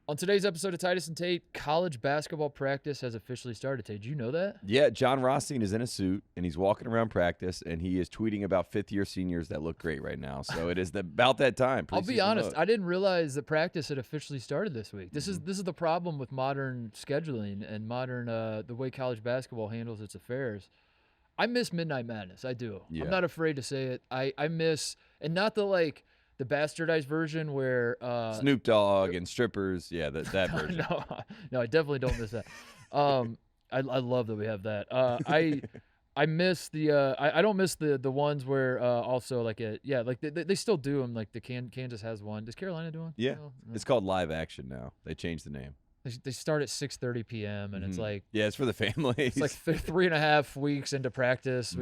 On today's episode of Titus and Tate, college basketball practice has officially started. Tate, did you know that? Yeah, John Rothstein is in a suit, and he's walking around practice, and he is tweeting about fifth-year seniors that look great right now. So it is about that time. I'll be honest, I didn't realize that practice had officially started this week. This is the problem with modern scheduling and modern the way college basketball handles its affairs. I miss Midnight Madness. I do. Yeah. I'm not afraid to say it. I miss, and not the the bastardized version where Snoop Dogg and strippers, yeah, that version. No, I definitely don't miss that. I love that we have that. I miss the I don't miss the ones where also they still do them. Like Kansas has one. Does Carolina do one? Yeah, no. It's called Live Action now. They changed the name. They start at 6:30 p.m. and it's like it's for the families. It's like 3.5 weeks into practice.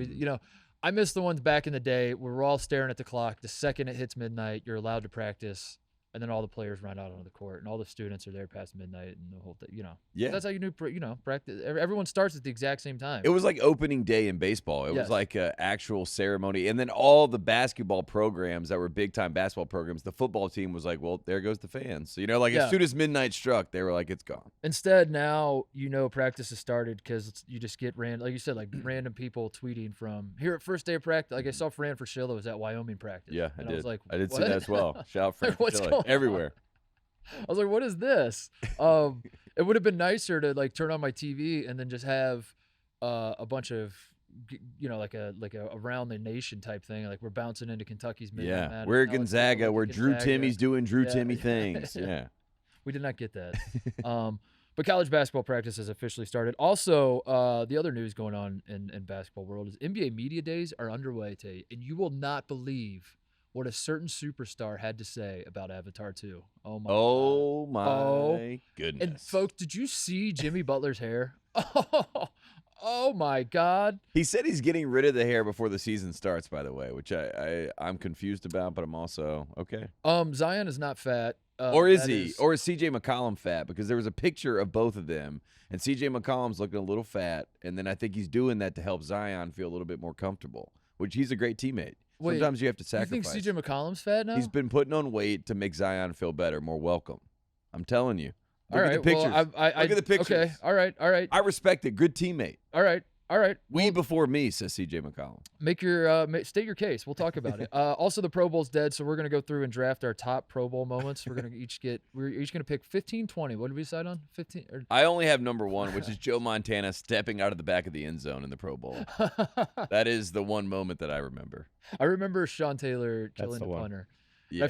I miss the ones back in the day where we're all staring at the clock. The second it hits midnight, you're allowed to practice, and then all the players run out onto the court, and all the students are there past midnight, and the whole thing. Yeah, that's how you do. Practice. Everyone starts at the exact same time. It was like opening day in baseball. It was like an actual ceremony, and then all the basketball programs that were big time basketball programs, the football team was like, "Well, there goes the fans." So as soon as midnight struck, they were like, "It's gone." Instead, now practice has started because you just get like you said, like random people tweeting from here at first day of practice. Like I saw Fran Fraschilla was at Wyoming practice. Yeah, and I did. was like, I did see that as well. Shout out Fran Fraschilla. Everywhere. I was like, what is this? It would have been nicer to turn on my TV and then just have a bunch of like a around the nation type thing. Like we're bouncing into Kentucky's Midnight Madness. We're at Gonzaga where Drew Timmy's doing Drew Timmy things. Yeah. We did not get that. But college basketball practice has officially started. Also, the other news going on in basketball world is NBA Media Days are underway, Tate, and you will not believe what a certain superstar had to say about Avatar 2. Oh my goodness. And folks, did you see Jimmy Butler's hair? Oh my God. He said he's getting rid of the hair before the season starts, by the way, which I'm confused about, but I'm also okay. Zion is not fat. Or is he? Or is CJ McCollum fat? Because there was a picture of both of them, and CJ McCollum's looking a little fat, and then I think he's doing that to help Zion feel a little bit more comfortable, which he's a great teammate. Sometimes you have to sacrifice. You think CJ McCollum's fat now? He's been putting on weight to make Zion feel better, more welcome. I'm telling you. Look at the pictures. Well, Look at the pictures. Okay. All right. I respect it. Good teammate. All right. We before me, says CJ McCollum. Make your state your case. We'll talk about it. Also, the Pro Bowl's dead, so we're gonna go through and draft our top Pro Bowl moments. We're each gonna pick 15, 20. What did we decide on? 15. I only have number 1, which is Joe Montana stepping out of the back of the end zone in the Pro Bowl. That is the one moment that I remember. I remember Sean Taylor killing the punter. Yeah. I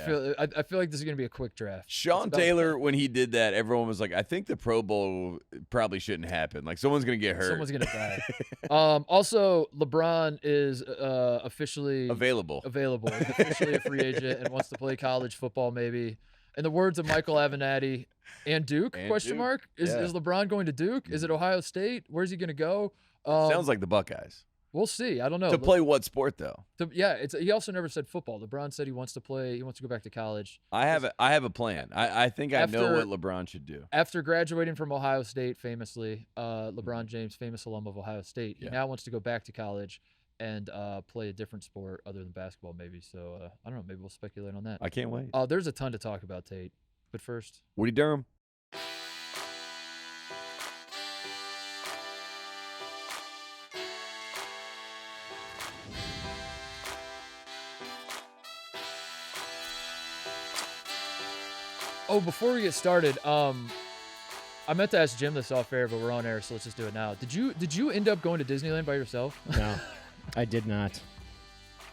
feel like this is going to be a quick draft. Sean Taylor, when he did that, everyone was like, I think the Pro Bowl probably shouldn't happen. Like, someone's going to get hurt. Someone's going to die. Also, LeBron is officially available. He's officially a free agent and wants to play college football maybe. In the words of Michael Avenatti, and Duke, question mark? Is LeBron going to Duke? Is it Ohio State? Where's he going to go? Sounds like the Buckeyes. We'll see. I don't know. To play what sport though? He also never said football. LeBron said he wants to play. He wants to go back to college. I have a plan. I think I know what LeBron should do. After graduating from Ohio State, famously, LeBron James, famous alum of Ohio State, he now wants to go back to college and play a different sport other than basketball, maybe. So I don't know. Maybe we'll speculate on that. I can't wait. There's a ton to talk about, Tate. But first, Woody Durham. before we get started, I meant to ask Jim this off air, but we're on air, so let's just do it now. Did you end up going to Disneyland by yourself? No, I did not.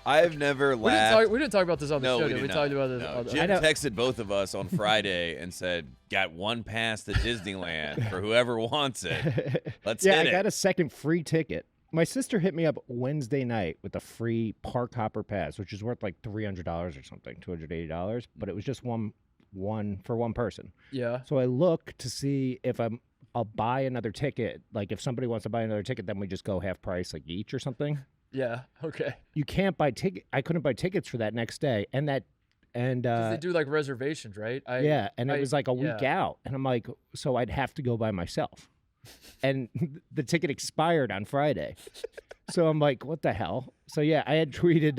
I've never laughed. We didn't talk about this on the show. We talked about this. No. Jim texted both of us on Friday and said, "Got one pass to Disneyland for whoever wants it. Let's hit it." I got a second free ticket. My sister hit me up Wednesday night with a free park hopper pass, which is worth like $300 or something, $280, but it was just one for one person. Yeah. So I look to see if I'll buy another ticket. Like if somebody wants to buy another ticket, then we just go half price, like each or something. Yeah. Okay. You can't buy I couldn't buy tickets for that next day, and they do like reservations, right? It was like a week out, and I'm like, so I'd have to go by myself, and the ticket expired on Friday, so I'm like, what the hell? So yeah, I had tweeted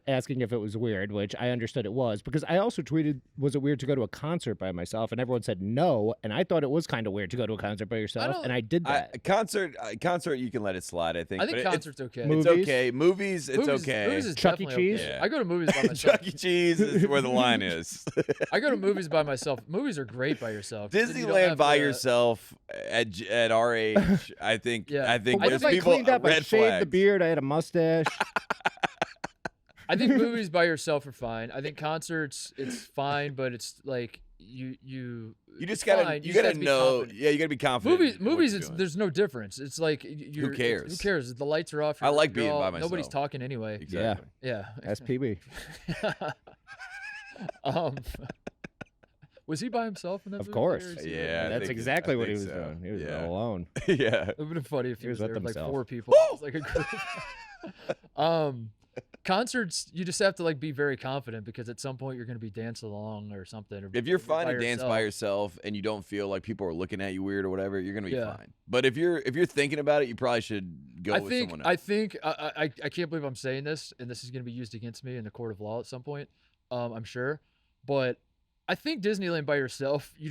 asking if it was weird, which I understood it was, because I also tweeted, was it weird to go to a concert by myself? And everyone said no, and I thought it was kind of weird to go to a concert by yourself, and I did that. Concert, you can let it slide. I think. I think concert's okay. Movies? It's okay. Movies, it's okay. Movies is Chuck E. definitely Cheese? okay. Yeah. I go to movies by myself. Chuck E. Cheese is where the line is. I go to movies by myself. Movies are great by yourself. You don't Disneyland have by to- yourself at our age, I think. Yeah. I think But what there's if I people cleaned up? I red shaved the flags. beard. I had a mustache. I think movies by yourself are fine. I think concerts, it's fine, but it's like you You just it's gotta fine. you just gotta have to be know. confident. Yeah, you gotta be confident. Movies, in what movies, you're it's doing. there's no difference. It's like you're, cares? Who cares? The lights are off. I like you're being all- by myself. Nobody's talking anyway. Exactly. Yeah. SPB. Was he by himself in that Of movie? course. Or is he- Yeah, I That's think- exactly I what he think was so. doing. He was Yeah. alone. Yeah. It would have been funny if he He was was there with with like himself. 4 people. It was like a group. Concerts, you just have to like be very confident because at some point you're going to be dancing along or something. Or If you're by fine to dance by yourself. yourself and you don't feel like people are looking at you weird or whatever, you're gonna be Yeah. fine. But if you're thinking about it, you probably should go with someone else. I think I can't believe I'm saying this, and this is going to be used against me in the court of law at some point. I'm sure, but I think Disneyland by yourself, you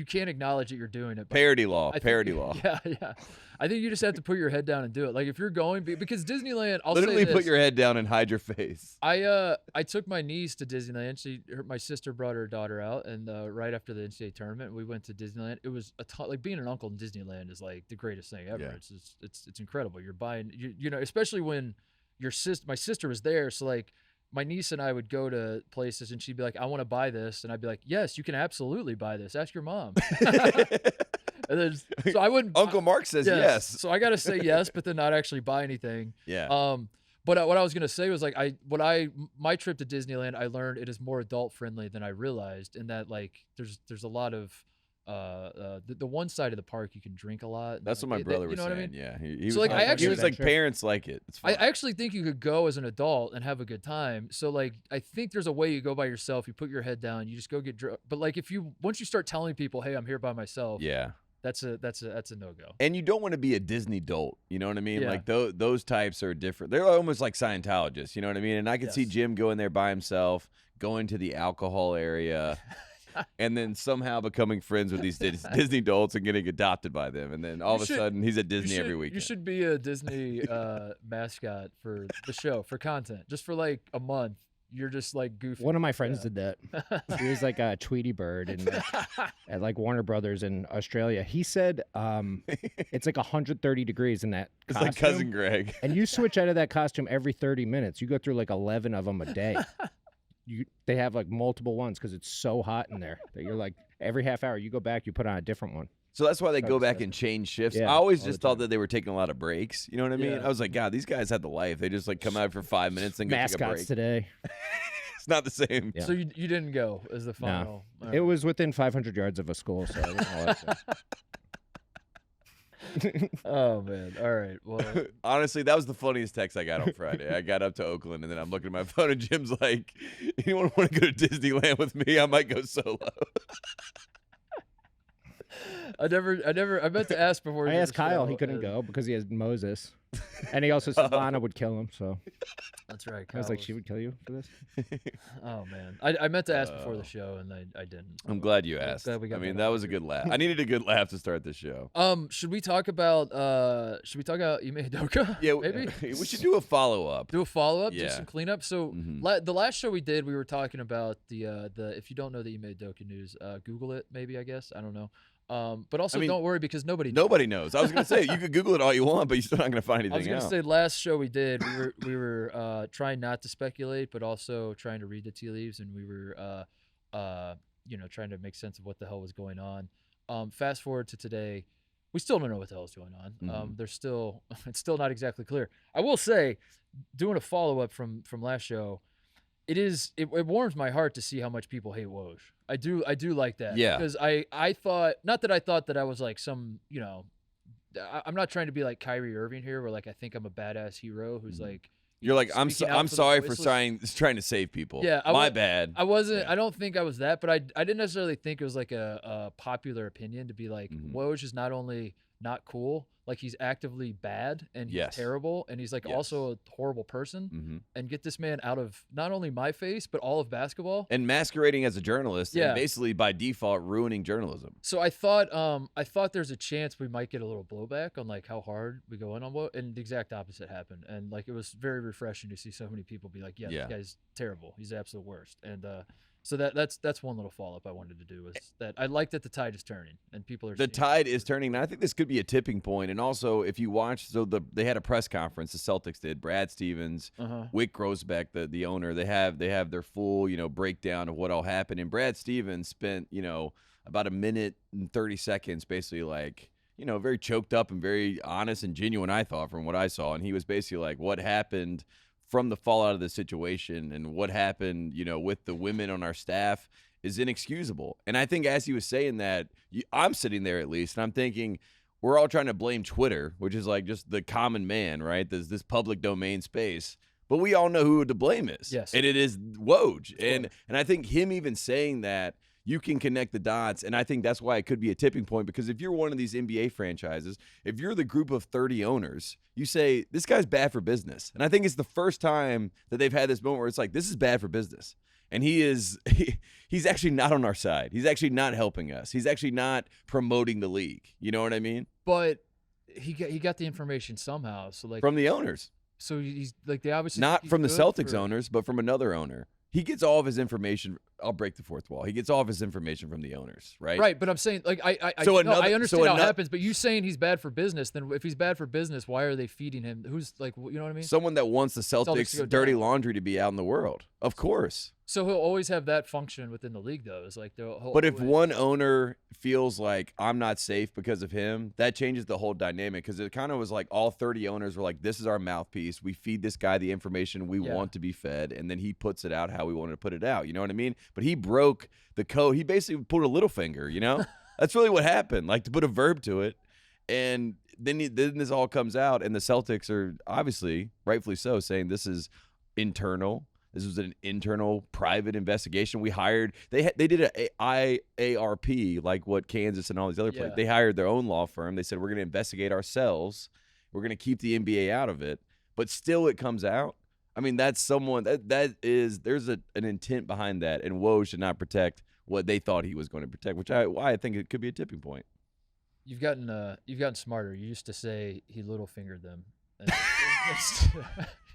can't acknowledge that you're doing it. Parody law. I think- Parody law. Yeah. I think you just have to put your head down and do it. Like if you're going, because Disneyland, I'll Literally say put this, your head down and hide your face. I took my niece to Disneyland. My sister brought her daughter out, and right after the NCAA tournament, we went to Disneyland. It was a ton, like being an uncle in Disneyland is like the greatest thing ever. Yeah. It's incredible. You're buying, you know, especially when my sister was there. So like my niece and I would go to places, and she'd be like, "I want to buy this," and I'd be like, "Yes, you can absolutely buy this. Ask your mom." And then, so I wouldn't. Uncle Mark says yes. So I got to say yes, but then not actually buy anything. Yeah. But what I was gonna say was like my trip to Disneyland, I learned it is more adult friendly than I realized, in that like there's a lot of the one side of the park you can drink a lot. That's what like, my brother was you know saying. what I mean? Yeah. He was So, like, I he actually- was like, parents like it. It's I fine. actually think you could go as an adult and have a good time. So like I think there's a way you go by yourself. You put your head down. You just go get drunk. But like once you start telling people, "Hey, I'm here by myself," yeah. that's a no go. And you don't want to be a Disney dolt. You know what I mean? Yeah. Like those types are different. They're almost like Scientologists. You know what I mean? And I could see Yes. Jim going there by himself, going to the alcohol area, and then somehow becoming friends with these Disney dolts and getting adopted by them. And then all of a sudden he's at Disney every weekend. You should be a Disney mascot for the show, for content, just for like a month. You're just like goofy. One of my friends did that. He was like a Tweety Bird at like Warner Brothers in Australia. He said it's like 130 degrees in that It's costume. like Cousin Greg. And you switch out of that costume every 30 minutes. You go through like 11 of them a day. They have like multiple ones because it's so hot in there that you're like every half hour you go back, you put on a different one. So that's why they So go back disgusting. and change shifts. Yeah, I always all the just thought time. that they were taking a lot of breaks. You know what I mean? Yeah. I was like, God, these guys had the life. They just like come out for 5 minutes and go take a Mascots break. today. It's not the same. Yeah. So you didn't go as the final. All It right. was within 500 yards of a school, so I wasn't allowed to. Oh man. All right. Well, Honestly, that was the funniest text I got on Friday. I got up to Oakland and then I'm looking at my phone and Jim's like, "Anyone want to go to Disneyland with me? I might go solo." I meant to ask before. I the asked Kyle, show, he couldn't and- go because he has Moses. And he also said Lana would kill him, so That's right. I was Kyle like, she would kill you for this? Oh man. I meant to ask before the show and I didn't. I'm glad you I'm asked. glad we got I mean, that that out was a there. good laugh. I needed a good laugh to start the show. Should we talk about Ime Udoka? Yeah, maybe we should do a follow-up. do a follow up, do Yeah. some cleanup. So Mhm. the last show we did, we were talking about the if you don't know the Ime Udoka news, Google it maybe, I guess. I don't know. But also I mean, don't worry because nobody knows. Nobody knows. I was going to say, you could Google it all you want, but you're still not going to find I was anything gonna out. say last show we did, we were trying not to speculate, but also trying to read the tea leaves, and we were trying to make sense of what the hell was going on. Fast forward to today, we still don't know what the hell is going on. There's still it's still not exactly clear. I will say, doing a follow up from last show, it warms my heart to see how much people hate Woj. I do like that. Yeah. Because I thought that I was like some, I'm not trying to be like Kyrie Irving here, where like I think I'm a badass hero who's like. You're like, I'm speaking out for the sorry for voiceless. trying to save people. Yeah, my bad. I wasn't. Yeah. I don't think I was that, but I didn't necessarily think it was like a popular opinion to be like, Mhm. Woj is not only not cool. Like he's actively bad and he's Yes. terrible and he's like Yes. also a horrible person. Mm-hmm. And get this man out of not only my face but all of basketball. And masquerading as a journalist, Yeah. and basically by default ruining journalism. So I thought there's a chance we might get a little blowback on like how hard we go in on what, and the exact opposite happened. And like it was very refreshing to see so many people be like, yeah, Yeah. this guy's terrible. He's the absolute worst. And so that's one little follow up I wanted to do was that I like that the tide is turning and people are The seeing it. tide is turning, and I think this could be a tipping point. And also, if you watch, they had a press conference. The Celtics did. Brad Stevens, Wick Grosbeck, the owner. They have their full breakdown of what all happened. And Brad Stevens spent about a minute and 30 seconds, basically like very choked up and very honest and genuine. I thought from what I saw, and he was basically like, what happened from the fallout of the situation and what happened, with the women on our staff is inexcusable. And I think as he was saying that, I'm sitting there at least, and I'm thinking we're all trying to blame Twitter, which is like just the common man, right? There's this public domain space, but we all know who the blame is. Yes. And it is Woj. And I think him even saying that, you can connect the dots, and I think that's why it could be a tipping point, because if you're one of these NBA franchises, if you're the group of 30 owners, you say, this guy's bad for business. And I think it's the first time that they've had this moment where it's like, this is bad for business. And he's actually not on our side. He's actually not helping us. He's actually not promoting the league. You know what I mean? But he got the information somehow. So like From the owners. So he's like they obviously Not think he's from the good Celtics for- owners, but from another owner. He gets all of his information. I'll break the fourth wall. He gets all of his information from the owners, right? Right, but I'm saying like I So no, I understand how it another- happens, but you saying he's bad for business, then if he's bad for business, why are they feeding him? Who's like, you know what I mean? Someone that wants the Celtics to go Celtics' dirty down. laundry to be out in the world. Of course. So he'll always have that function within the league, though. It's like he'll But if always- one owner feels like I'm not safe because of him, that changes the whole dynamic, because it kind of was like all 30 owners were like, this is our mouthpiece. We feed this guy the information we Yeah. want to be fed, and then he puts it out how we wanted to put it out. You know what I mean? But he broke the code. He basically pulled a little finger, That's really what happened, like to put a verb to it. And then this all comes out, and the Celtics are obviously, rightfully so, saying this is internal. This was an internal private investigation. We hired they did a IARP like what Kansas and all these other places. Yeah. They hired their own law firm. They said we're going to investigate ourselves. We're going to keep the NBA out of it. But still, it comes out. I mean, that's someone there's an intent behind that, and Woj should not protect what they thought he was going to protect, why I think it could be a tipping point. you've gotten smarter. You used to say he little fingered them. And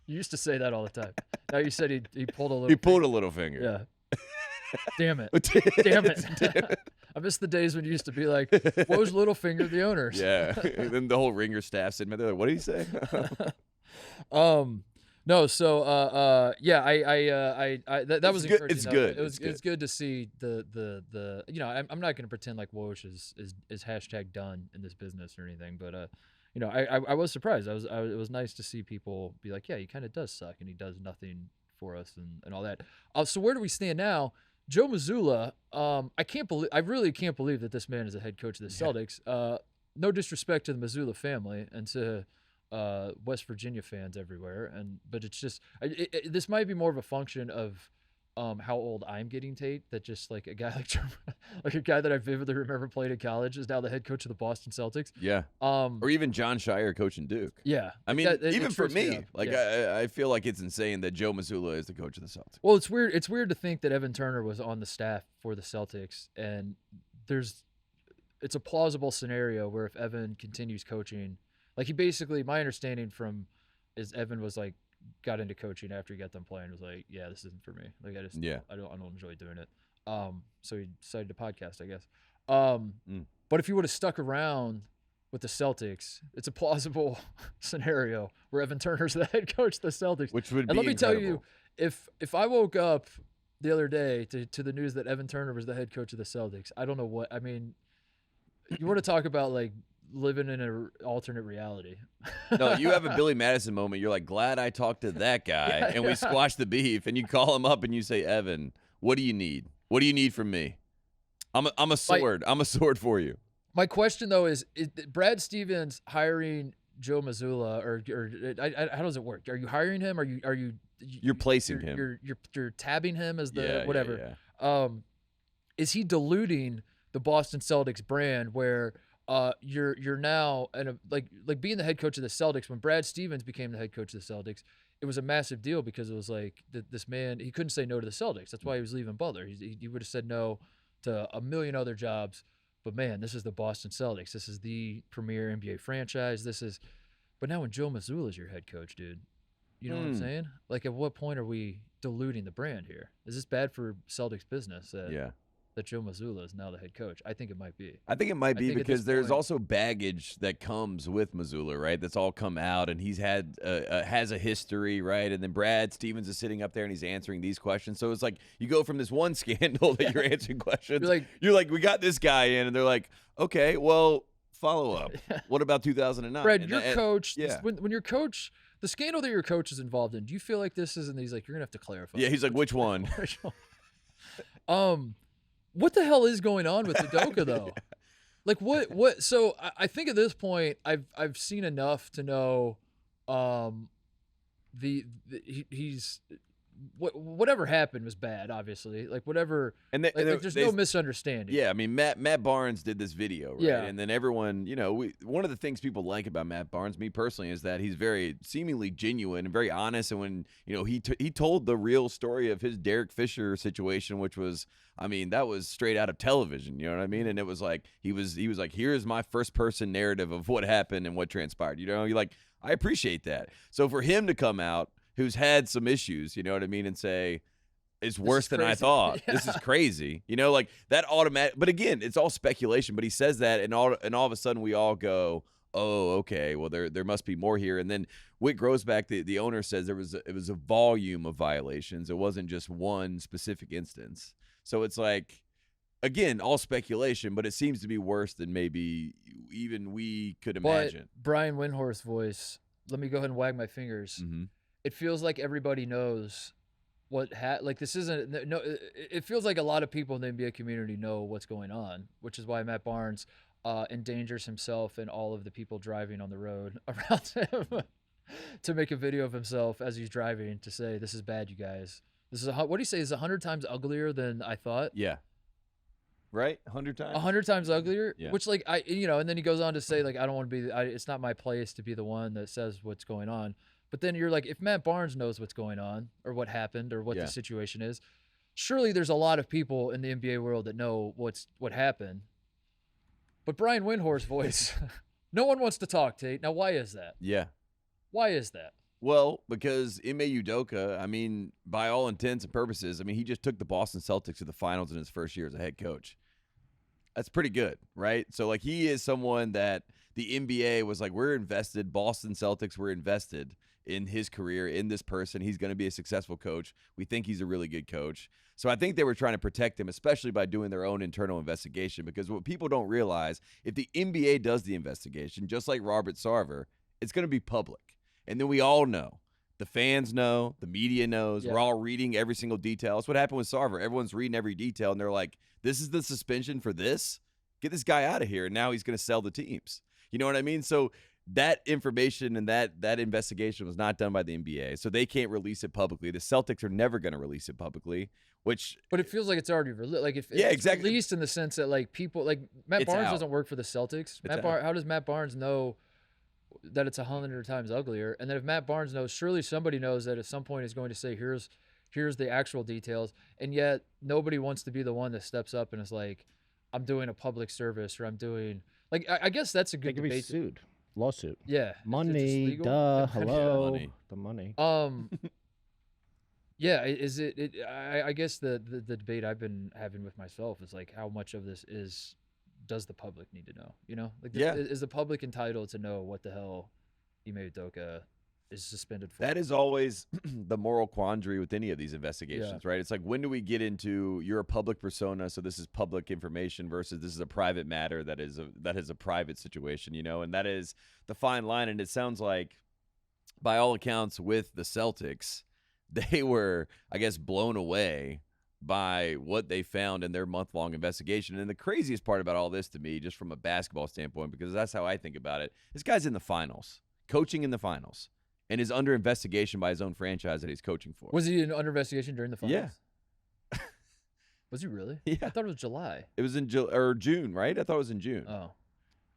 you used to say that all the time. Now you said he pulled a little. He pulled a little finger. Yeah. Damn it. Damn it. I miss the days when you used to be like, Woj little fingered the owners. Yeah. And then the whole Ringer staff sitting there like, what did he say? No, so that was It's good- encouraging. it's though. good. It's good to see the I'm not going to pretend like Woj is hashtag done in this business or anything, but I was surprised. It was nice to see people be like, yeah, he kind of does suck and he does nothing for us and all that. So where do we stand now? Joe Mazzulla, I really can't believe that this man is a head coach of the Celtics. No disrespect to the Mazzulla family and to West Virginia fans everywhere, but it's just this might be more of a function of how old I'm getting, Tate. That just like a guy like a guy that I vividly remember played in college is now the head coach of the Boston Celtics. Yeah. Or even John Shire coaching Duke. Yeah. I mean, even for trips me me, up. like Yeah. I feel like it's insane that Joe Mazzulla is the coach of the Celtics. Well, it's weird. It's weird to think that Evan Turner was on the staff for the Celtics, and it's a plausible scenario where if Evan continues coaching, like he basically, my understanding is Evan was like got into coaching after he got done playing, was like, yeah, this isn't for me. Like I don't enjoy doing it. So he decided to podcast, I guess. But if he would have stuck around with the Celtics, it's a plausible scenario where Evan Turner's the head coach of the Celtics. Which would And be let me tell incredible. you, if I woke up the other day to the news that Evan Turner was the head coach of the Celtics, I don't know what, I mean, you want to talk about like living in an alternate reality. No, you have a Billy Madison moment. You're like, glad I talked to that guy, and we squashed the beef. And you call him up and you say, Evan, what do you need? What do you need from me? I'm a sword. I'm a sword for you. My question though is Brad Stevens hiring Joe Mazzulla, or how does it work? Are you hiring him? You're placing him. You're tabbing him as the Yeah, whatever. yeah. Is he diluting the Boston Celtics brand where you're now and like being the head coach of the Celtics. When Brad Stevens became the head coach of the Celtics, it was a massive deal because it was like this man, he couldn't say no to the Celtics. That's why he was leaving Butler. He would have said no to a million other jobs, but man, this is the Boston Celtics. This is the premier NBA franchise. But now when Joe Mazzulla is your head coach, dude, you know what I'm saying? Like, at what point are we diluting the brand here? Is this bad for Celtics business that Joe Mazzulla is now the head coach? I think it might be. I think it might be think at because this there's point- also baggage that comes with Mazzulla, right? That's all come out, and he's had has a history, right? And then Brad Stevens is sitting up there and he's answering these questions. So it's like you go from this one scandal that you're answering questions. You're like, we got this guy in, and they're like, okay, well, follow up. What about 2009? Brad, And your coach, yeah. when your coach, the scandal that your coach is involved in, do you feel like this is, and he's like, you're going to have to clarify. Yeah, he's like, which one? What the hell is going on with Udoka though? Like what? So I think at this point I've seen enough to know, he's whatever happened was bad. Obviously, like whatever. And there's no misunderstanding. Yeah, I mean Matt Barnes did this video, right? Yeah. And then everyone, one of the things people like about Matt Barnes, me personally, is that he's very seemingly genuine and very honest. And when he told the real story of his Derek Fisher situation, which was, I mean, that was straight out of television. You know what I mean? And it was like he was like, here's my first person narrative of what happened and what transpired. You're like, I appreciate that. So for him to come out, who's had some issues, you know what I mean, and say, it's worse than I thought. Yeah. This is crazy. Like that automatic. But again, it's all speculation. But he says that, and all of a sudden we all go, oh, okay. Well, there must be more here. And then Whit Grosbeck, the owner, says it was a volume of violations. It wasn't just one specific instance. So it's like, again, all speculation. But it seems to be worse than maybe even we could imagine. But Brian Windhorst's voice. Let me go ahead and wag my fingers. Mm-hmm. It feels like everybody knows what like this isn't no. It feels like a lot of people in the NBA community know what's going on, which is why Matt Barnes endangers himself and all of the people driving on the road around him to make a video of himself as he's driving to say, "This is bad, you guys. This is what do you say? Is 100 times uglier than I thought." Yeah. Right, 100 times. 100 times uglier. Yeah. Which and then he goes on to say like, "I don't want to be. It's not my place to be the one that says what's going on." But then you're like, if Matt Barnes knows what's going on or what happened or what the situation is, surely there's a lot of people in the NBA world that know what happened. But Brian Windhorst's voice, no one wants to talk, Tate. Now, why is that? Yeah. Why is that? Well, because Ime Udoka, I mean, by all intents and purposes, I mean, he just took the Boston Celtics to the finals in his first year as a head coach. That's pretty good, right? So, like, he is someone that the NBA was like, we're invested. Boston Celtics were invested in his career, in this person. He's going to be a successful coach. We think he's a really good coach. So I think they were trying to protect him, especially by doing their own internal investigation, because what people don't realize, if the NBA does the investigation, just like Robert Sarver, it's going to be public. And then we all know. The fans know. The media knows. Yeah. We're all reading every single detail. That's what happened with Sarver. Everyone's reading every detail, and they're like, this is the suspension for this? Get this guy out of here, and now he's going to sell the teams. You know what I mean? So that information and that investigation was not done by the NBA, so they can't release it publicly. The Celtics are never going to release it publicly, but it feels like it's already like if it's exactly released in the sense that like people like Matt Barnes doesn't work for the Celtics. How does Matt Barnes know that it's 100 times uglier? And then if Matt Barnes knows, surely somebody knows that at some point is going to say, here's the actual details, and yet nobody wants to be the one that steps up and is like, I'm doing a public service, or I'm doing like I guess that's a good debate. They could be sued. Lawsuit. Yeah. Money. Duh. Hello. Money. The money. Yeah. Is it? I guess the debate I've been having with myself is like, how much of this does the public need to know? Like, is the public entitled to know what the hell Ime Udoka is suspended for? That is always the moral quandary with any of these investigations, right? It's like, when do we get into you're a public persona, so this is public information, versus this is a private matter that is a private situation, and that is the fine line. And it sounds like, by all accounts, with the Celtics, they were, I guess, blown away by what they found in their month-long investigation. And the craziest part about all this to me, just from a basketball standpoint, because that's how I think about it, this guy's in the finals, coaching in the finals, and is under investigation by his own franchise that he's coaching for. Was he under investigation during the finals? Yeah. Was he really? Yeah. I thought it was July. It was in June, right? I thought it was in June. Oh.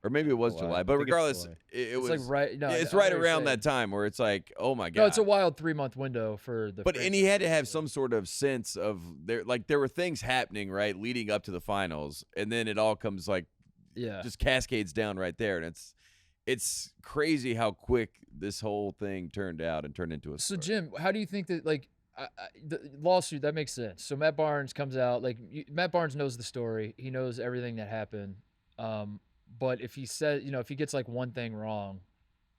Or maybe it was July. July. I But think it's regardless, July. it It's was like right. No, it's I know right what you're around saying. that time where it's like, oh my god. No, it's a wild 3-month window for the. But and he had to have franchise. some sort of sense of there were things happening right leading up to the finals, and then it all comes like Yeah. just cascades down right there, and it's crazy how quick this whole thing turned out and turned into a So story. Jim, how do you think that the lawsuit that makes sense? So Matt Barnes comes out Matt Barnes knows the story. He knows everything that happened. But if he says, if he gets like one thing wrong,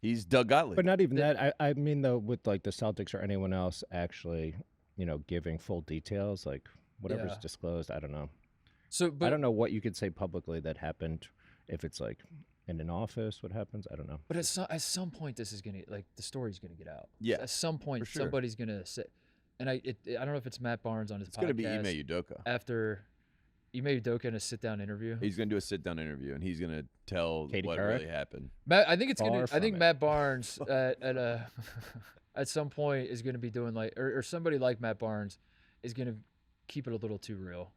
He's Doug Gottlieb. But not even that. I mean, though, with like the Celtics or anyone else actually, giving full details, like whatever's Yeah. disclosed, I don't know. so but I don't know what you could say publicly that happened. If it's like in an office, what happens? I don't know. But at some point, this is gonna the story's gonna get out. Yeah, At some point, for sure. somebody's gonna say, and I don't know if it's Matt Barnes on his It's podcast. going to be Ime Udoka. After Ime Udoka in a sit-down interview. He's going to do a sit-down interview, and he's going to tell Katie what Couric? really happened. Matt, I think it's Far gonna. I from think it. Matt Barnes at some point is gonna be doing or somebody like Matt Barnes is gonna keep it a little too real,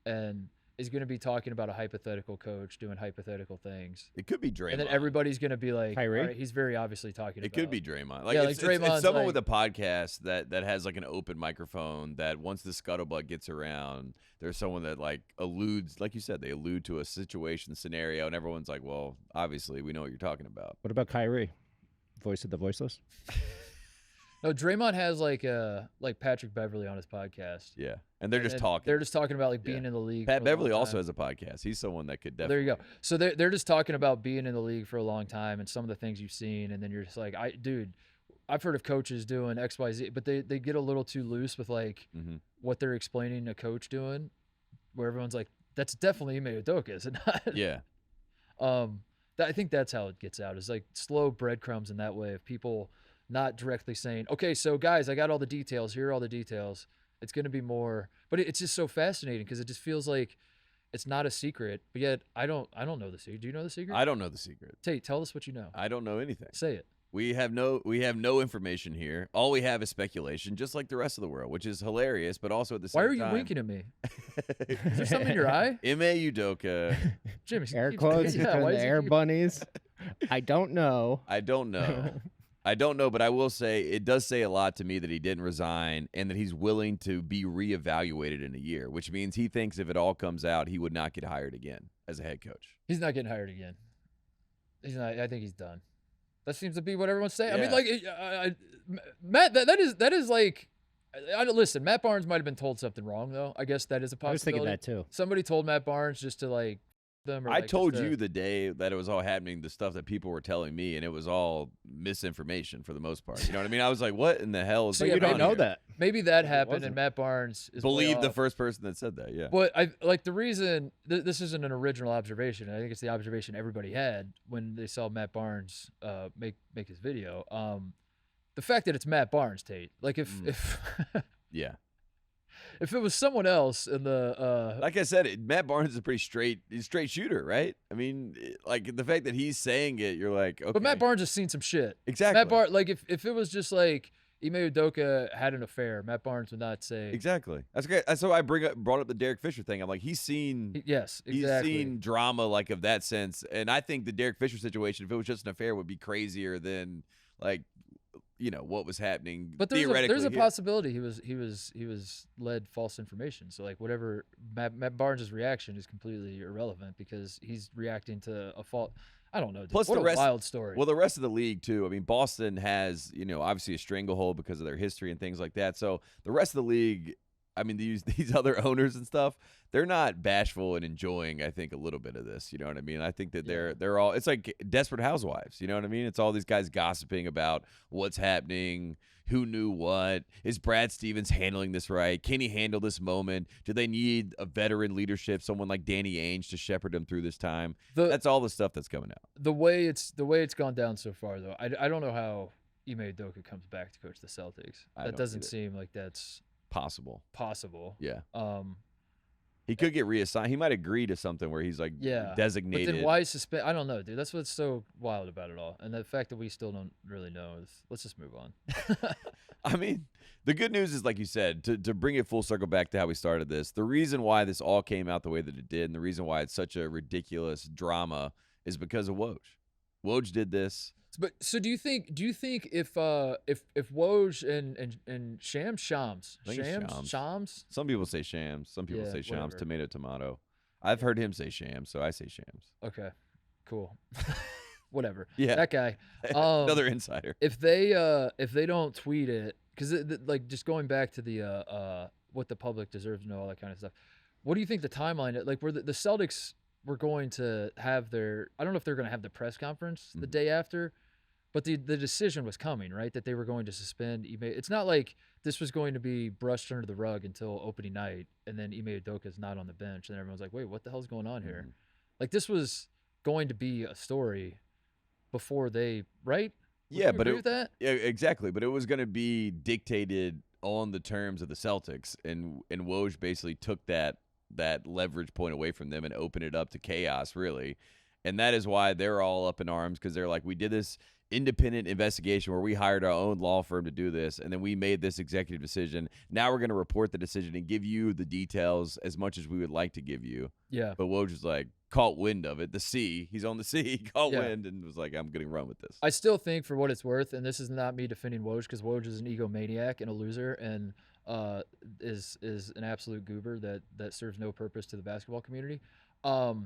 and is gonna be talking about a hypothetical coach doing hypothetical things, It could be Draymond. and then everybody's gonna be like, Kyrie? "All right, he's very obviously talking." It about could be Draymond. Yeah, It's Draymond's someone like- with a podcast that has like an open microphone that once the scuttlebutt gets around, there's someone that like alludes, like you said, they allude to a situation, scenario, and everyone's like, well, obviously we know what you're talking about. What about Kyrie? Voice of the voiceless? No, Draymond has like Patrick Beverly on his podcast. Yeah. And they're just And talking. They're just talking about Yeah. being in the league. Pat for a Beverly long also time. has a podcast. He's someone that could There definitely. you go. So they're just talking about being in the league for a long time and some of the things you've seen, and then you're just like, I've heard of coaches doing X, Y, Z, but they get a little too loose with like Mhm. what they're explaining a coach doing, where everyone's like, that's definitely Ime Udoka, is it not? Yeah. I think that's how it gets out. Is like slow breadcrumbs in that way of people not directly saying, okay, so guys, I got all the details. Here are all the details. It's going to be more, but it's just so fascinating because it just feels like it's not a secret. But yet I don't know the secret. Do you know the secret? I don't know the secret. Tate, tell us what you know. I don't know anything. Say it. We have no information here. All we have is speculation, just like the rest of the world, which is hilarious, but also at the same Why time. are you winking at me? Is there something in your eye? Ime Udoka. Jim, Air quotes yeah, between why the does he air keep- bunnies. I don't know. I don't know. I don't know, but I will say it does say a lot to me that he didn't resign and that he's willing to be reevaluated in a year, which means he thinks if it all comes out, he would not get hired again as a head coach. He's not getting hired again. He's not. I think he's done. That seems to be what everyone's saying. I mean, Yeah. like, Matt, that is like, listen, Matt Barnes might have been told something wrong, though. I guess that is a I was possibility. thinking that too. Somebody told Matt Barnes just to like them. Or I like, just told to- you the day that it was all happening, the stuff that people were telling me, and it was all misinformation for the most part. You know what I mean? I was like, what in the hell is So But yeah, you going don't on know here? that. maybe that happened, wasn't. and Matt Barnes is way Believe the off. first person that said that, yeah. But I like the reason this isn't an original observation. I think it's the observation everybody had when they saw Matt Barnes make his video. The fact that it's Matt Barnes, Tate. Like if Yeah. if it was someone else in the Like I said, Matt Barnes is a pretty straight shooter, right? I mean, like the fact that he's saying it, you're like, okay. but Matt Barnes has seen some shit. Exactly. Matt Barnes, like if it was just like Ime Udoka had an affair, Matt Barnes would not say Exactly. That's great. That's why I brought up the Derek Fisher thing. I'm like, he's seen Yes, he's exactly. seen drama like of that sense, and I think the Derek Fisher situation, if it was just an affair, would be crazier than like, what was happening. But theoretically there's a here. possibility he was led false information. So like whatever Matt Barnes' reaction is completely irrelevant because he's reacting to a fault. I don't know. Dude. Plus what the a rest- wild story. Well, the rest of the league too. I mean, Boston has obviously a stranglehold because of their history and things like that. So the rest of the league, I mean, these other owners and stuff, they're not bashful and enjoying, I think, a little bit of this. You know what I mean? I think that they're all. It's like Desperate Housewives. You know what I mean? It's all these guys gossiping about what's happening, who knew what. Is Brad Stevens handling this right? Can he handle this moment? Do they need a veteran leadership, someone like Danny Ainge, to shepherd them through this time? That's all the stuff that's coming out. the way it's gone down so far, though, I don't know how Ime Udoka comes back to coach the Celtics. I That don't doesn't either. seem like that's Possible. possible. Yeah. He He could get reassigned. He might agree to something where he's like Yeah, designated. But then why suspend? I don't know, dude. That's what's so wild about it all, and the fact that we still don't really know is. Let's just move on. I mean, the good news is, like you said, to bring it full circle back to how we started this, the reason why this all came out the way that it did and the reason why it's such a ridiculous drama is because of Woj. Woj did this. But so do you think if Woj and Shams, I think it's Shams, Some people say Shams. Some people Yeah, say Shams. whatever. Tomato. I've heard him say Shams, so I say Shams. okay, cool, whatever. Yeah. That guy. Another insider. If they don't tweet it, because like just going back to the what the public deserves to know, all that kind of stuff. What do you think the timeline? Like, where the Celtics were going to have their, I don't know if they're going to have the press conference the day after, but the decision was coming, right? That they were going to suspend Ime. It's not like this was going to be brushed under the rug until opening night, and then Ime Udoka's not on the bench, and everyone's like, wait, what the hell's going on here? Like, this was going to be a story before they, right? Would Yeah, you but agree with that? Yeah, exactly. But it was going to be dictated on the terms of the Celtics, and Woj basically took that leverage point away from them and opened it up to chaos, really. And that is why they're all up in arms, because they're like, we did this independent investigation where we hired our own law firm to do this, and then we made this executive decision. Now we're going to report the decision and give you the details as much as we would like to give you. Yeah. But Woj was like, caught wind of it. The sea. He's on the sea. He caught Yeah. wind and was like, I'm going to run with this. I still think, for what it's worth, and this is not me defending Woj, because Woj is an egomaniac and a loser, and is an absolute goober that serves no purpose to the basketball community. So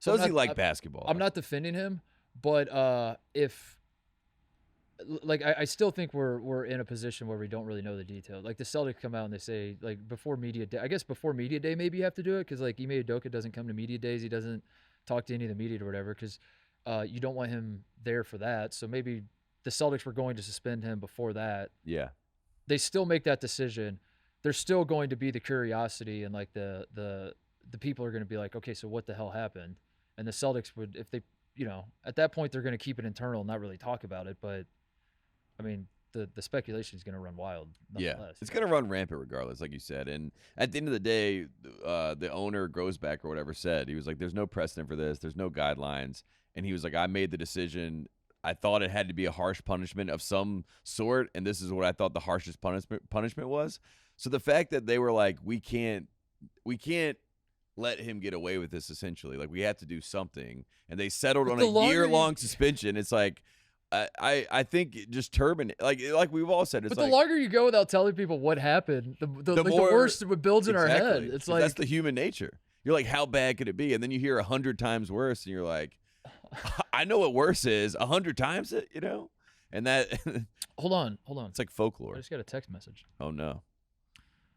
Does he like basketball? I'm not defending him, but if like I still think we're in a position where we don't really know the details. Like, the Celtics come out and they say, like, before media day. I guess before media day maybe you have to do it, because like Ime Udoka doesn't come to media days. He doesn't talk to any of the media or whatever, because you don't want him there for that. So maybe the Celtics were going to suspend him before that. Yeah. They still make that decision. There's still going to be the curiosity, and like the people are going to be like, okay, so what the hell happened? And the Celtics would, if they, at that point they're going to keep it internal and not really talk about it. But I mean, the speculation is going to run wild. Yeah, Nonetheless. it's going to run rampant regardless, like you said. And at the end of the day, the owner, Grosbeck or whatever, said, he was like, there's no precedent for this. There's no guidelines. And he was like, I made the decision. I thought it had to be a harsh punishment of some sort, and this is what I thought the harshest punishment was. So the fact that they were like, we can't let him get away with this, essentially. Like, we have to do something. And they settled on a year-long suspension. It's like, I think just terminate, like we've all said. It's but the longer you go without telling people what happened, the more, worse it builds in our head. It's like, that's the human nature. You're like, how bad could it be? And then you hear 100 times worse, and you're like, I know what worse is. 100 times it, and that. Hold on. It's like folklore. I just got a text message. Oh no.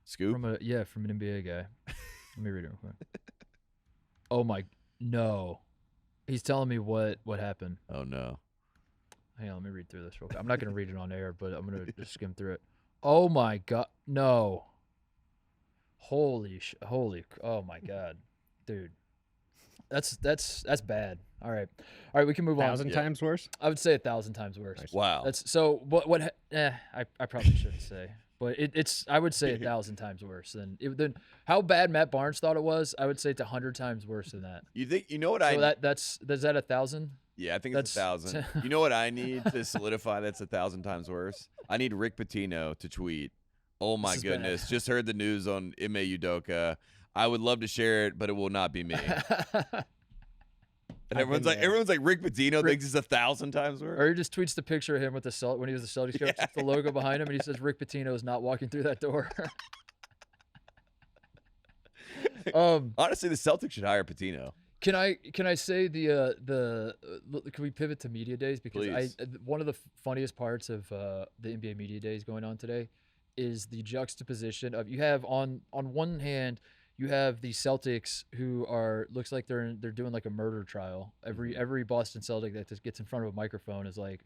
Scoop? From an NBA guy. Let me read it real quick. Oh my, no. He's telling me what happened. Oh no. Hang on, let me read through this real quick. I'm not going to read it on air, but I'm going to just skim through it. Oh my God. No. Holy, oh my God. Dude. That's bad. All right, we can move 1,000 times worse? I would say 1,000 times worse. Nice. Wow. That's so I probably shouldn't say. But it's I would say 1,000 times worse than how bad Matt Barnes thought it was. I would say it's 100 times worse than that. You think what so is that 1,000? Yeah, I think it's 1,000. You know what I need to solidify that's 1,000 times worse? I need Rick Pitino to tweet, "Oh my goodness, just heard the news on Ime Udoka. I would love to share it, but it will not be me." And everyone's like, Rick Pitino thinks it's 1,000 times worse. Or he just tweets the picture of him with when he was the Celtics coach, the logo behind him, and he says Rick Pitino is not walking through that door. Honestly, the Celtics should hire Pitino. Can I say can we pivot to media days, because Please. One of the funniest parts of the NBA media days going on today is the juxtaposition of, you have on one hand you have the Celtics, who looks like they're doing like a murder trial. Every Boston Celtic that just gets in front of a microphone is like,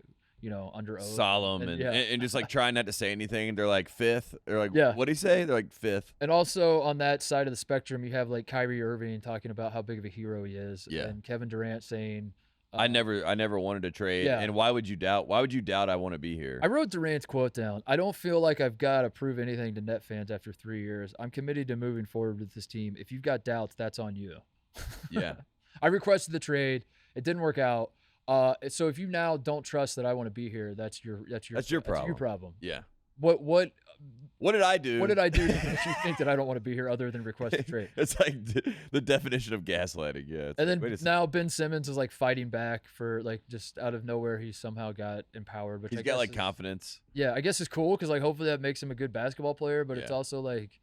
under oath, solemn and just like trying not to say anything. And they're like fifth, or like, yeah. What'd he say? They're like fifth. And also on that side of the spectrum, you have like Kyrie Irving talking about how big of a hero he is, Yeah. and Kevin Durant saying, I never wanted to trade. Yeah. And why would you doubt? Why would you doubt I want to be here? I wrote Durant's quote down. I don't feel like I've got to prove anything to Net fans after 3 years. I'm committed to moving forward with this team. If you've got doubts, that's on you. Yeah. I requested the trade. It didn't work out. So if you now don't trust that I want to be here, that's your problem. Yeah. What did I do? What did I do to make you think that I don't want to be here other than request a trade? It's like the definition of gaslighting. Yeah. And then now Ben Simmons is like fighting back for like just out of nowhere he somehow got empowered. Which he's got like confidence. Yeah, I guess it's cool because like hopefully that makes him a good basketball player. But it's Yeah. also like,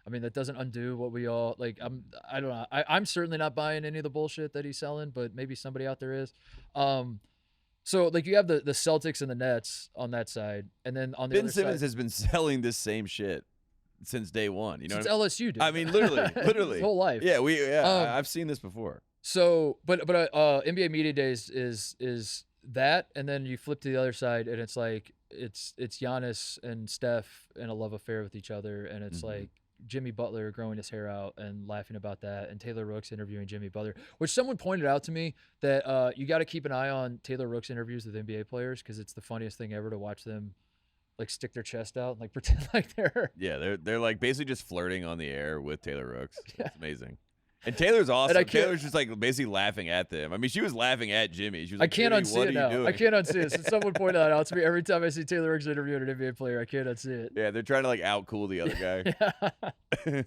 I mean, that doesn't undo what we all like. I don't know. I'm certainly not buying any of the bullshit that he's selling, but maybe somebody out there is. So like you have the Celtics and the Nets on that side, and then on the Ben other Simmons side, has been selling this same shit since day one. You know, since what LSU, dude. I mean, literally, His whole life. Yeah, I've seen this before. So, but NBA Media Days is that, and then you flip to the other side, and it's like it's Giannis and Steph in a love affair with each other, and it's like Jimmy Butler growing his hair out and laughing about that, and Taylor Rooks interviewing Jimmy Butler, which someone pointed out to me that you got to keep an eye on Taylor Rooks interviews with NBA players because it's the funniest thing ever to watch them like stick their chest out and like pretend like they're they're like basically just flirting on the air with Taylor Rooks. Yeah. It's amazing. And Taylor's awesome. And Taylor's just like basically laughing at them. I mean, she was laughing at Jimmy. She was I like, can't Jimmy, unsee what it are you now. doing? I can't unsee it. So someone pointed that out to me every time I see Taylor Rooks interviewing an NBA player. I can't unsee it. Yeah, they're trying to like outcool the other guy.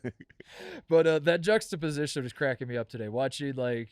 But that juxtaposition was cracking me up today. Watching like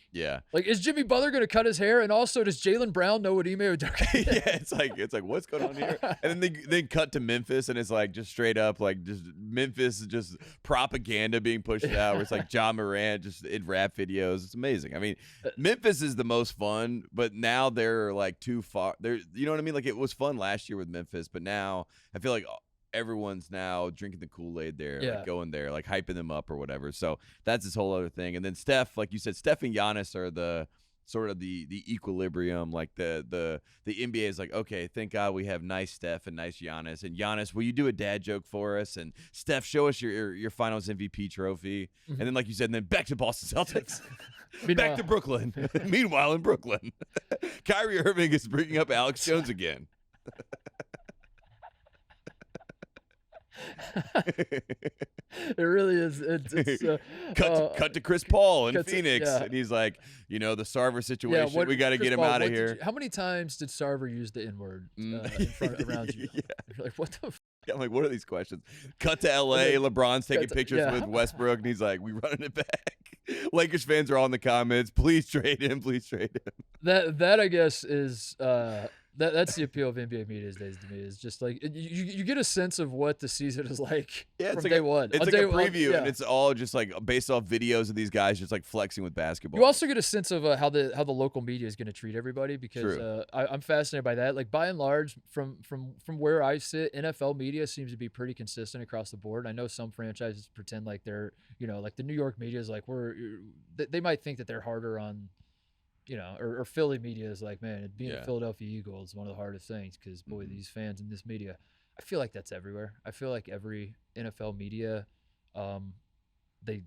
is Jimmy Butler going to cut his hair? And also, does Jaylen Brown know what Ime Udoka is? Yeah, it's like what's going on here? And then they cut to Memphis, and it's like just straight up like just Memphis just propaganda being pushed out. Where it's like John Morant just in rap videos. It's amazing. I mean, Memphis is the most fun, but now they're like too far. They're you know what I mean? Like it was fun last year with Memphis, but now I feel like everyone's now drinking the Kool-Aid there, like going there, like hyping them up or whatever. So that's this whole other thing. And then Steph, like you said, Steph and Giannis are the sort of the equilibrium. Like the NBA is like, okay, thank God we have nice Steph and nice Giannis. And Giannis, will you do a dad joke for us? And Steph, show us your Finals MVP trophy. And then, like you said, and then back to Boston Celtics. Back to Brooklyn. Meanwhile, in Brooklyn, Kyrie Irving is bringing up Alex Jones again. It really is. Cut to Chris Paul in Phoenix, and he's like, the Sarver situation. We got to get him out of here. How many times did Sarver use the N-word around you? You're like, what the? I'm like, what are these questions? Cut to L.A. LeBron's taking pictures with Westbrook, and he's like, we running it back. Lakers fans are all in the comments. Please trade him. Please trade him. That I guess is. That's the appeal of NBA Media Days to me. Is just like you get a sense of what the season is like from day one. It's like a preview, and it's all just like based off videos of these guys just like flexing with basketball. You also get a sense of how the local media is going to treat everybody because I'm fascinated by that. Like by and large, from where I sit, NFL media seems to be pretty consistent across the board. I know some franchises pretend like they're like the New York media is like they might think that they're harder on. Or Philly media is like, man, being a Philadelphia Eagle is one of the hardest things because, boy, these fans in this media, I feel like that's everywhere. I feel like every NFL media, they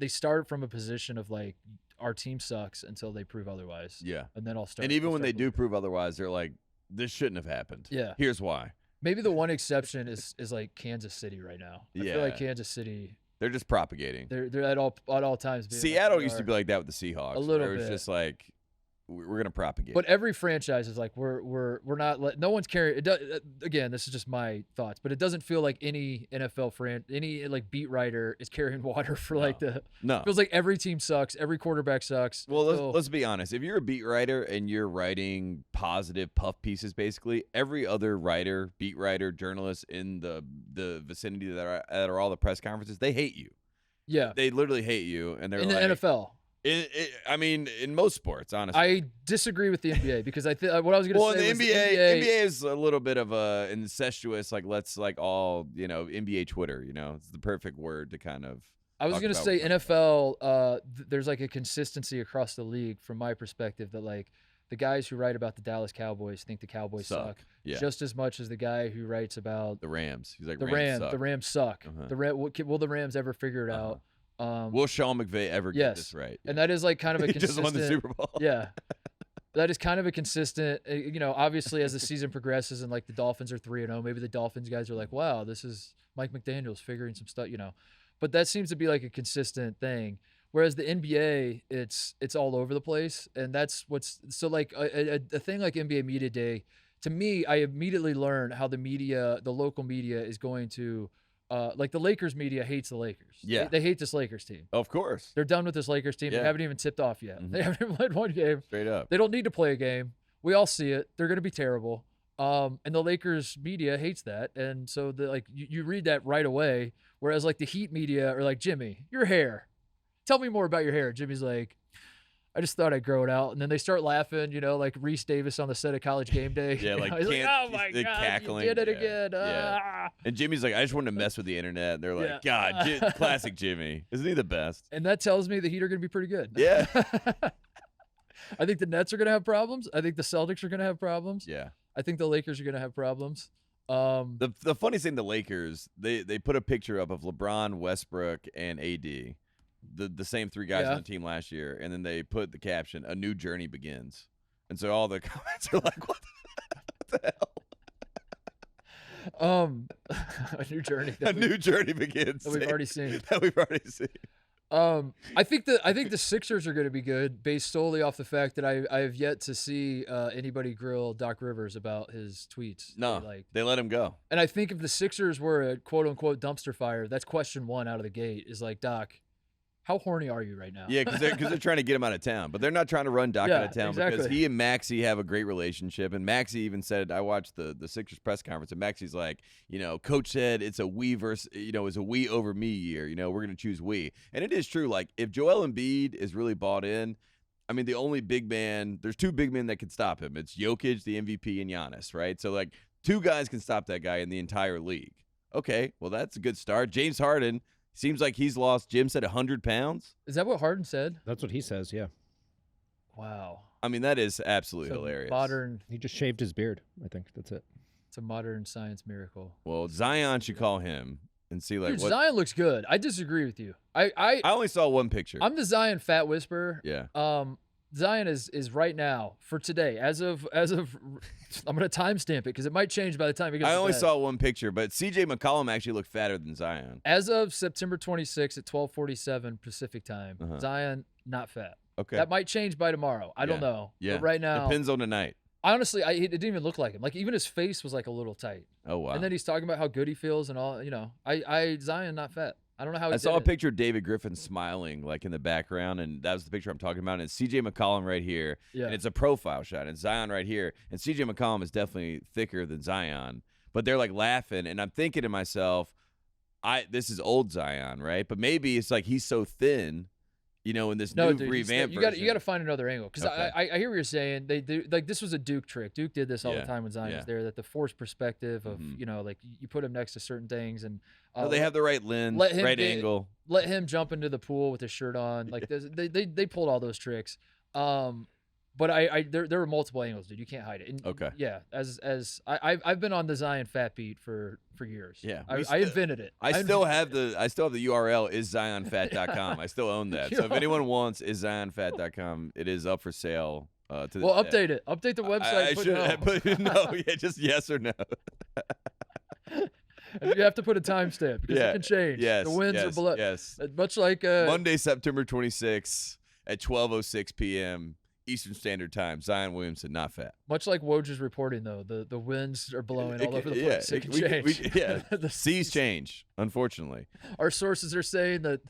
start from a position of like, our team sucks until they prove otherwise. Yeah. And then I'll start. And even when they do prove otherwise, they're like, this shouldn't have happened. Yeah. Here's why. Maybe the one exception is like Kansas City right now. I feel like Kansas City. They're just propagating. They're at all times. Seattle used to be like that with the Seahawks. A little bit. It's just like we're gonna propagate. But every franchise is like we're not. No one's carrying. It does, again, this is just my thoughts, but it doesn't feel like any NFL any like beat writer is carrying water for like the. No. It feels like every team sucks. Every quarterback sucks. Well, let's be honest. If you're a beat writer and you're writing positive puff pieces, basically every other writer, beat writer, journalist in the vicinity that are all the press conferences, they hate you. Yeah. They literally hate you, and they're in like, the NFL. I mean, in most sports, honestly. I disagree with the NBA because I think what I was going to say. Well, was the NBA is a little bit of a incestuous. Like, let's like all NBA Twitter. It's the perfect word to kind of. I was going to say NFL. There's like a consistency across the league from my perspective that like the guys who write about the Dallas Cowboys think the Cowboys suck just as much as the guy who writes about the Rams. He's like the Rams suck. Will the Rams ever figure it out? Will Sean McVay ever get this right? And that is like kind of a he consistent. just won the Super Bowl. Yeah, that is kind of a consistent. Obviously as the season progresses and like the Dolphins are 3-0, maybe the Dolphins guys are like, wow, this is Mike McDaniel's figuring some stuff. But that seems to be like a consistent thing. Whereas the NBA, it's all over the place, and that's what's so like a thing like NBA Media Day to me, I immediately learned how the local media is going to, like the Lakers media hates the Lakers. Yeah. They hate this Lakers team. Of course. They're done with this Lakers team. Yeah. They haven't even tipped off yet. Mhm. They haven't even played one game. Straight up. They don't need to play a game. We all see it. They're going to be terrible. And the Lakers media hates that. And so you read that right away. Whereas like the Heat media are like, Jimmy, your hair. Tell me more about your hair. Jimmy's like, I just thought I'd grow it out. And then they start laughing, like Reese Davis on the set of College Game Day. Yeah, like, he's like, oh my they're God, cackling. you did it Yeah, again. yeah. Ah. And Jimmy's like, I just wanted to mess with the internet. And they're like, Yeah. God, classic Jimmy. Isn't he the best? And that tells me the Heat are going to be pretty good. Yeah. I think the Nets are going to have problems. I think the Celtics are going to have problems. Yeah. I think the Lakers are going to have problems. The funniest thing, the Lakers, they put a picture up of LeBron, Westbrook, and AD, the same three guys on the team last year, and then they put the caption, "A new journey begins." And so all the comments are like, "What the hell?" A new journey. A new journey begins. That we've already seen. That we've already seen. I think the Sixers are going to be good based solely off the fact that I have yet to see anybody grill Doc Rivers about his tweets. No, they let him go. And I think if the Sixers were a quote unquote dumpster fire, that's question one out of the gate is like, Doc, how horny are you right now? Yeah, because they're trying to get him out of town, but they're not trying to run Doc out of town because he and Maxey have a great relationship. And Maxey even said, I watched the Sixers press conference, and Maxey's like, Coach said it's a we versus, it's a we over me year. We're going to choose we, and it is true. Like if Joel Embiid is really bought in, I mean, the only big man, there's two big men that can stop him. It's Jokic, the MVP, and Giannis, right? So like two guys can stop that guy in the entire league. Okay, well that's a good start. James Harden. Seems like he's lost, Jim said, 100 pounds. Is that what Harden said? That's what he says, yeah. Wow. I mean, that is absolutely hilarious. Modern. He just shaved his beard, I think. That's it. It's a modern science miracle. Well, Zion should call him and see like Dude, what. Zion looks good. I disagree with you. I only saw one picture. I'm the Zion fat whisperer. Yeah. Zion is right now for today as of I'm gonna timestamp it because it might change by the time it gets. I only saw one picture, but CJ McCollum actually looked fatter than Zion. As of September 26th at 12:47 Pacific time, Zion not fat. Okay. That might change by tomorrow. I don't know. Yeah. But right now, depends on the night. Honestly, it didn't even look like him. Like even his face was like a little tight. Oh wow. And then he's talking about how good he feels and all. Zion not fat. I don't know how. I saw a picture of David Griffin smiling like in the background, and that was the picture I'm talking about. And it's CJ McCollum right here, and it's a profile shot, and Zion right here. And CJ McCollum is definitely thicker than Zion, but they're like laughing, and I'm thinking to myself, this is old Zion, right? But maybe it's like he's so thin, in this new revamp. You got to find another angle because I hear what you're saying. They do like this was a Duke trick. Duke did this all the time when Zion was there. That the forced perspective of like you put him next to certain things and. They have the right lens, right angle. Let him jump into the pool with his shirt on. Like they pulled all those tricks. But there were multiple angles, dude. You can't hide it. And, okay. Yeah. I've been on the Zion fat beat for years. Yeah. I invented it. I still have the URL is zionfat.com. I still own that. So if anyone wants is zionfat.com, it is up for sale. Update it. Update the website. I should have put no. Yeah, just yes or no. And you have to put a timestamp because it can change. Yes, the winds are below. Yes. Much like Monday, September 26th at 12:06 p.m. Eastern Standard Time. Zion Williamson, not fat. Much like Woj reporting, though, the winds are blowing all over the place. It can change. The seas change, unfortunately. Our sources are saying that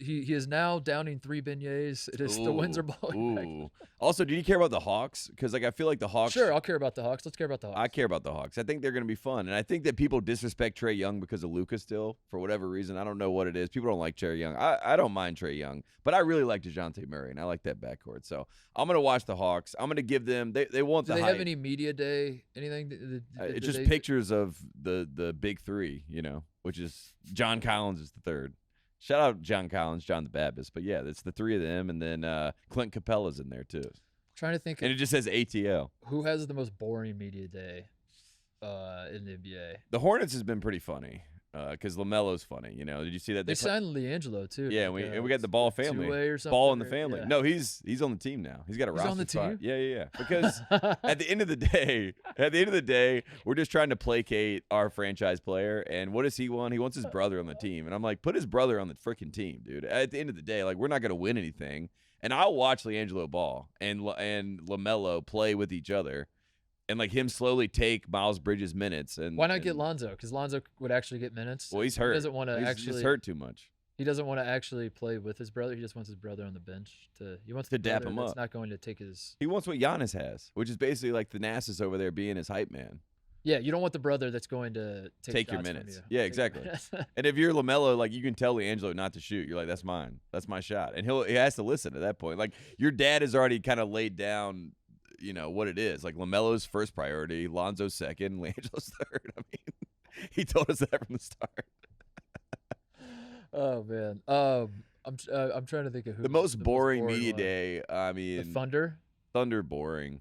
he is now downing 3 beignets. The winds are blowing back. Also, do you care about the Hawks? Because I feel like the Hawks. Sure, I'll care about the Hawks. Let's care about the Hawks. I care about the Hawks. I think they're going to be fun, and I think that people disrespect Trae Young because of Luka still for whatever reason. I don't know what it is. People don't like Trae Young. I don't mind Trae Young, but I really like DeJounte Murray, and I like that backcourt. So I'm going to watch the Hawks. I'm going to give them. They want the hype. Do they have any media day? Anything? It's just pictures of the big three, which is John Collins is the third. Shout out John Collins, John the Baptist. But yeah, it's the three of them, and then Clint Capella's in there too. Trying to think. And it just says ATL. Who has the most boring media day in the NBA? The Hornets has been pretty funny because LaMelo's funny. Did you see that? They signed LiAngelo too. Yeah, and we got the Ball family. Two-way or something, Ball in the family. Yeah. No, he's on the team now. He's got a roster on the spot. team? Yeah. Because at the end of the day, we're just trying to placate our franchise player. And what does he want? He wants his brother on the team. And I'm like, put his brother on the freaking team, dude. At the end of the day, like we're not going to win anything. And I'll watch LiAngelo Ball and LaMelo play with each other. and like him slowly take Miles Bridges minutes. And Why not get Lonzo? Because Lonzo would actually get minutes. Well, he's hurt. He doesn't want to actually. He's hurt too much. He doesn't want to actually play with his brother. He just wants his brother on the bench He wants to the dap brother him that's up. Not going to take his. He wants what Giannis has, which is basically like Thanasis over there being his hype man. Yeah, you don't want the brother that's going to take your shots minutes. From you. Yeah, Take exactly. your minutes. And if you're LaMelo, like you can tell LiAngelo not to shoot. You're like, that's mine. That's my shot. And he has to listen at that point. Like your dad has already kind of laid down, what it is. Like LaMelo's first priority, Lonzo's second, LiAngelo's third. I mean, he told us that from the start. Oh man. I'm trying to think of who The most boring media one. day. I mean, The Thunder. Thunder boring.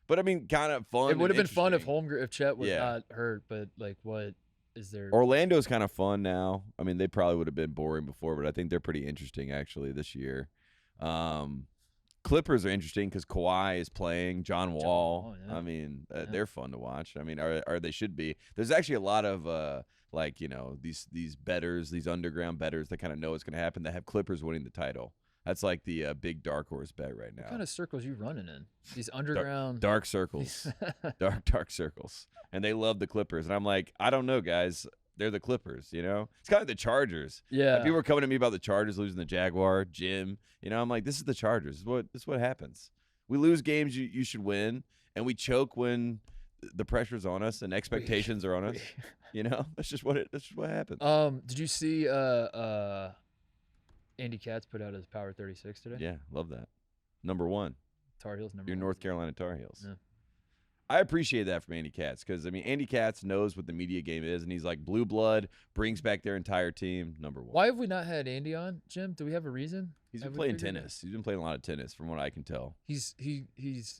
But I mean, kind of fun. It would have been fun if interesting. if Chet was Yeah. not hurt, but like, what is there? Orlando's kind of fun now. I mean, they probably would have been boring before, but I think they're pretty interesting actually this year. Clippers are interesting because Kawhi is playing. John Wall. yeah. I mean, they're fun to watch. I mean, or they should be. There's actually a lot of these bettors, these underground bettors that kind of know what's going to happen that have Clippers winning the title. That's like the big dark horse bet right now. What kind of circles you running in? These underground Dark circles. dark circles. And they love the Clippers. And I'm like, I don't know, guys. They're the Clippers, It's kind of like the Chargers. Yeah. Like, people were coming to me about the Chargers losing the Jaguar, Jim. I'm like, this is the Chargers. This is what happens. We lose games you should win, and we choke when the pressure's on us and expectations are on us. That's just what happens. Did you see Andy Katz put out his Power 36 today? Yeah, love that. Number one. Tar Heels number Your one. North Carolina Tar Heels. Yeah. I appreciate that from Andy Katz because, Andy Katz knows what the media game is, and he's like, Blue Blood brings back their entire team, number one. Why have we not had Andy on, Jim? Do we have a reason? He's been Have we playing figured it? tennis. He's been playing a lot of tennis from what I can tell. He's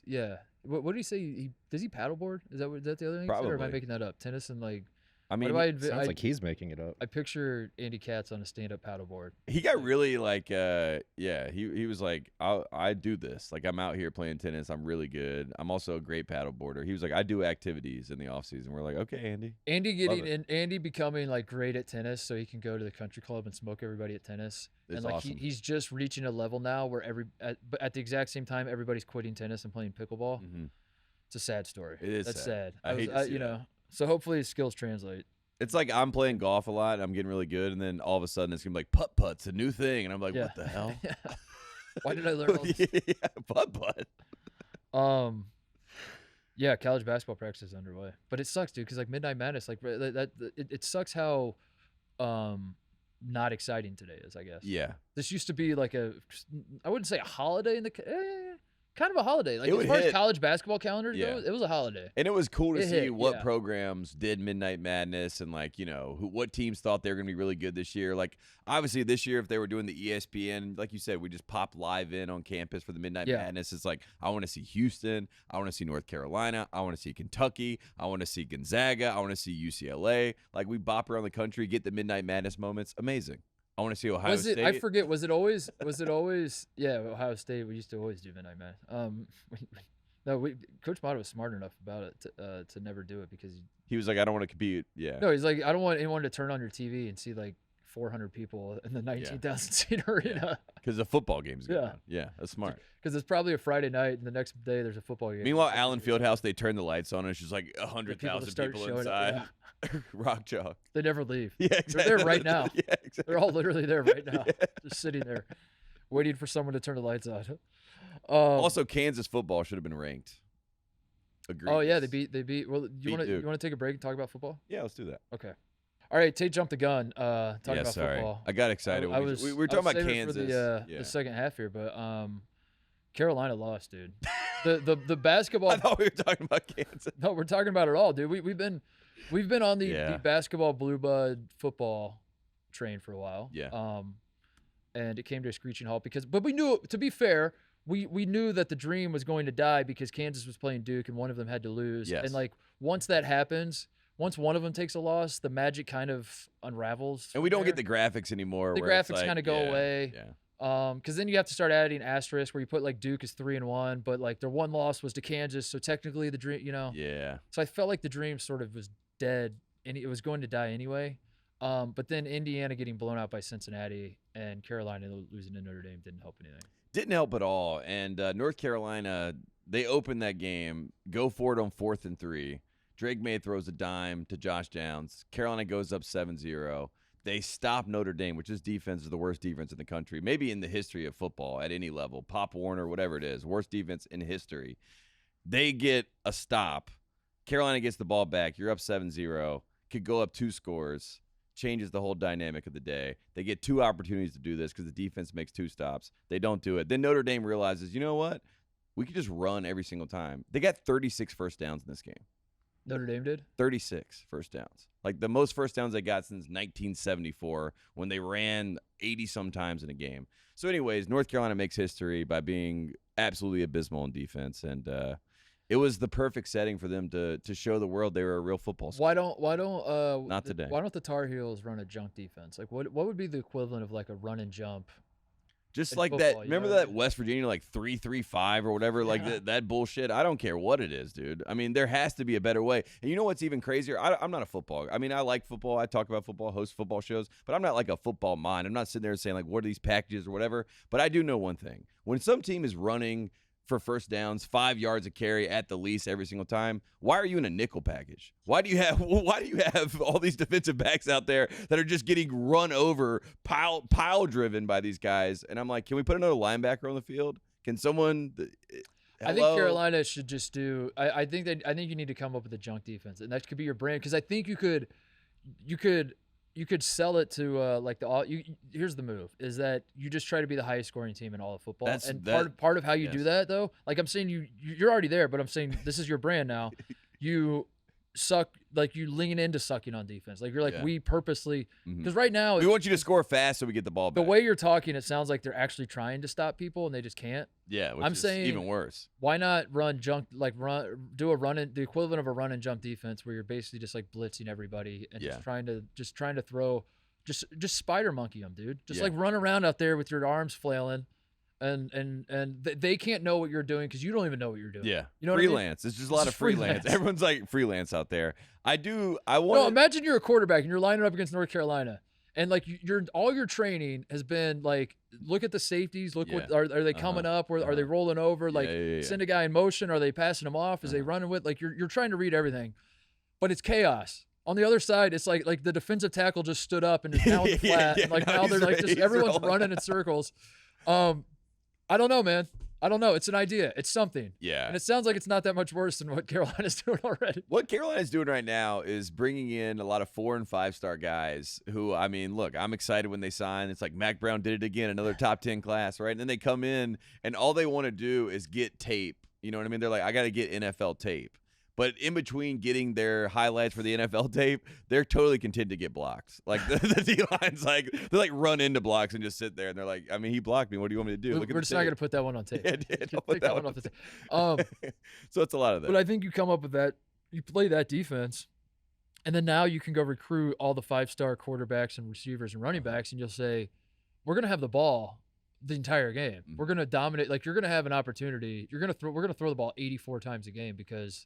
yeah. What did he say? Does he paddleboard? Is that the other thing? He said, or am I Probably. making that up? Tennis and like. I mean, Sounds like he's making it up. I picture Andy Katz on a stand-up paddleboard. he got really like, he was like, I do this. Like, I'm out here playing tennis. I'm really good. I'm also a great paddleboarder. He was like, I do activities in the off season. We're like, okay, Andy. Andy becoming like great at tennis, so he can go to the country club and smoke everybody at tennis. It's and like awesome. he's just reaching a level now where but at the exact same time everybody's quitting tennis and playing pickleball. Mm-hmm. It's a sad story. It is That's sad. sad. I hate to see that. So hopefully his skills translate. It's like I'm playing golf a lot. And I'm getting really good, and then all of a sudden it's gonna be like putt-putt's a new thing, and I'm like, Yeah. what the hell? Yeah. Why did I learn all this? Yeah, putt-putt. Yeah, college basketball practice is underway, but it sucks, dude. Because like Midnight Madness, like it sucks how not exciting today is. I guess. Yeah. This used to be like I wouldn't say a holiday in the kind of a holiday. Like It as would far as hit. college basketball calendars Yeah. goes, it was a holiday. And it was cool to It see hit, what yeah. programs did Midnight Madness and like, what teams thought they were going to be really good this year. Like obviously this year, if they were doing the ESPN, like you said, we just popped live in on campus for the Midnight Yeah. Madness. It's like, I want to see Houston. I want to see North Carolina. I want to see Kentucky. I want to see Gonzaga. I want to see UCLA. Like we bop around the country, get the Midnight Madness moments. Amazing. I want to see Ohio Was it? State. I forget. Was it always? Yeah, Ohio State. We used to always do Midnight Madness. Coach Motto was smart enough about it to never do it because He was like, I don't want to compete. Yeah. no, he's like, I don't want anyone to turn on your TV and see like 400 people in the 19,000 seat arena Because the football game's going Yeah. on. Yeah, that's smart. because it's probably a Friday night and the next day there's a football game. Meanwhile, Allen Fieldhouse, they turn the lights on and it's just like The 100,000 start people showing up, inside. yeah. Rock chalk. They never leave. Yeah, exactly. They're there right now. Yeah, exactly. They're all literally there right now, Yeah. just sitting there, waiting for someone to turn the lights on. Also, Kansas football should have been ranked. Agreed. Oh yeah, they beat. Well, Beat you want Duke. to take a break and talk about football? Yeah, let's do that. Okay. All right, Tate jumped the gun. Talking Yeah, about sorry. football. I got excited. I when was. we were I talking was about saving it Kansas. for Yeah. the second half here, but Carolina lost, dude. the basketball. I thought we were talking about Kansas. No, we're talking about it all, dude. We've been on the Yeah. basketball blue blood football train for a while. Yeah. And it came to a screeching halt but we knew, to be fair, we knew that the dream was going to die because Kansas was playing Duke and one of them had to lose. Yes. And like once that happens, once one of them takes a loss, the magic kind of unravels. And we don't get there. the graphics anymore. The where it's graphics like, kind of go yeah, away. Yeah. Because then you have to start adding asterisks where you put like Duke is 3-1, but like their one loss was to Kansas, so technically the dream, Yeah. So I felt like the dream sort of was dead and it was going to die anyway. But then Indiana getting blown out by Cincinnati and Carolina losing to Notre Dame didn't help anything. Didn't help at all. And North Carolina, They open that game, go for it on 4th and 3. Drake May throws a dime to Josh Downs. Carolina goes up 7-0. They stop Notre Dame, which this defense is the worst defense in the country, maybe in the history of football at any level. Pop Warner, whatever it is, worst defense in history. They get a stop. Carolina gets the ball back. You're up 7-0. Could go up 2 scores. Changes the whole dynamic of the day. They get 2 opportunities to do this because the defense makes 2 stops. They don't do it. Then Notre Dame realizes, you know what? We could just run every single time. They got 36 first downs in this game. Notre Dame did? 36 first downs. Like the most first downs they got since 1974 when they ran 80 sometimes in a game. So anyways, North Carolina makes history by being absolutely abysmal in defense, and it was the perfect setting for them to show the world they were a real football school. Not today. Why don't the Tar Heels run a junk defense? Like what would be the equivalent of like a run and jump? Just in like football, that. you Remember know? that West Virginia like 3-3-5 or whatever, like that bullshit. I don't care what it is, dude. I mean, there has to be a better way. And you know what's even crazier? I'm not a football. I mean, I like football. I talk about football, host football shows, but I'm not like a football mind. I'm not sitting there saying like, what are these packages or whatever. But I do know one thing: when some team is running for first downs, 5 yards a carry at the least every single time, why are you in a nickel package? Why do you have all these defensive backs out there that are just getting run over, pile driven by these guys? And I'm like, can we put another linebacker on the field? Can someone I think Carolina should just do I think you need to come up with a junk defense, and that could be your brand, because I think you could sell it to here's the move, is that you just try to be the highest scoring team in all of football. Part of how you do that, though, like I'm saying, you're already there, but I'm saying this is your brand now. You suck, like you lean into sucking on defense. Like you're like, we purposely, because right now we want you to score fast so we get the ball back. The way you're talking, it sounds like they're actually trying to stop people and they just can't. Yeah, which I'm is saying even worse. Why not the equivalent of a run and jump defense where you're basically just like blitzing everybody and just trying to throw, just spider monkey them, dude. Just like run around out there with your arms flailing. And they can't know what you're doing because you don't even know what you're doing. Yeah, you know freelance. What I mean? It's just a lot of freelance. Everyone's like freelance out there. I want. No, imagine you're a quarterback and you're lining up against North Carolina, and like all your training has been like, look at the safeties. Look what are they coming up? Or are they rolling over? Like send a guy in motion. Are they passing him off? Is they running with? Like you're trying to read everything, but it's chaos. On the other side, it's like the defensive tackle just stood up and is now in the flat. And like now they're like just everyone's running in circles. I don't know, man. I don't know. It's an idea. It's something. Yeah. And it sounds like it's not that much worse than what Carolina's doing already. What Carolina's doing right now is bringing in a lot of 4- and 5-star guys who, I mean, look, I'm excited when they sign. It's like Mac Brown did it again, another top 10 class, right? And then they come in and all they want to do is get tape. You know what I mean? They're like, I got to get NFL tape. But in between getting their highlights for the NFL tape, they're totally content to get blocks. Like the D-line's like, they like run into blocks and just sit there. And they're like, I mean, he blocked me. What do you want me to do? We're just not going to put that one on tape. Yeah, don't put that one off the tape. So it's a lot of that. But I think you come up with that. You play that defense. And then now you can go recruit all the 5-star quarterbacks and receivers and running backs. And you'll say, we're going to have the ball the entire game. We're going to dominate. Like you're going to have an opportunity. We're going to throw the ball 84 times a game because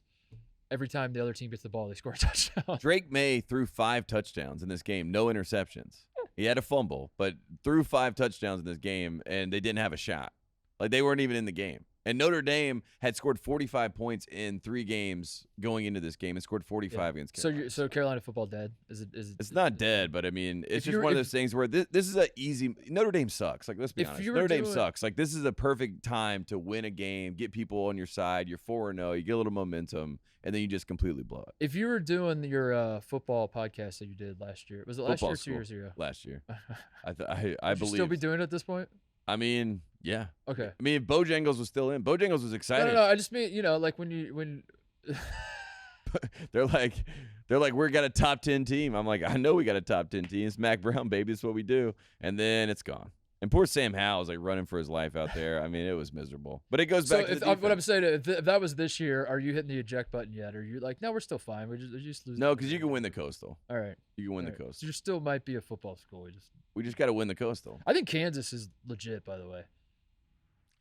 every time the other team gets the ball, they score a touchdown. Drake May threw 5 touchdowns in this game, no interceptions. He had a fumble, but threw 5 touchdowns in this game, and they didn't have a shot. Like, they weren't even in the game. And Notre Dame had scored 45 points in 3 games going into this game and scored 45 against Carolina. So Carolina football dead? Is it? It's not dead, but I mean, it's just one of those things where this is a easy. Notre Dame sucks. Like, let's be honest. Notre Dame sucks. Like, this is a perfect time to win a game, get people on your side. You're 4-0. You get a little momentum, and then you just completely blow it. If you were doing your football podcast that you did last year, was it last year or 2 years ago? Last year. I believe. You still be doing it at this point? I mean, yeah. Okay. I mean, Bojangles was still in. Bojangles was excited. No. I just mean, like when they're like, we got a top 10 team. I'm like, I know we got a top 10 team. It's Mac Brown, baby. It's what we do. And then it's gone. And poor Sam Howell was like running for his life out there. I mean, it was miserable. But it goes back to the defense. What I'm saying, if that was this year, are you hitting the eject button yet? Or are you like, no, we're still fine. We just lose. No, because you can win the Coastal. All right. You can win the Coastal. So you still might be a football school. We just got to win the Coastal. I think Kansas is legit, by the way.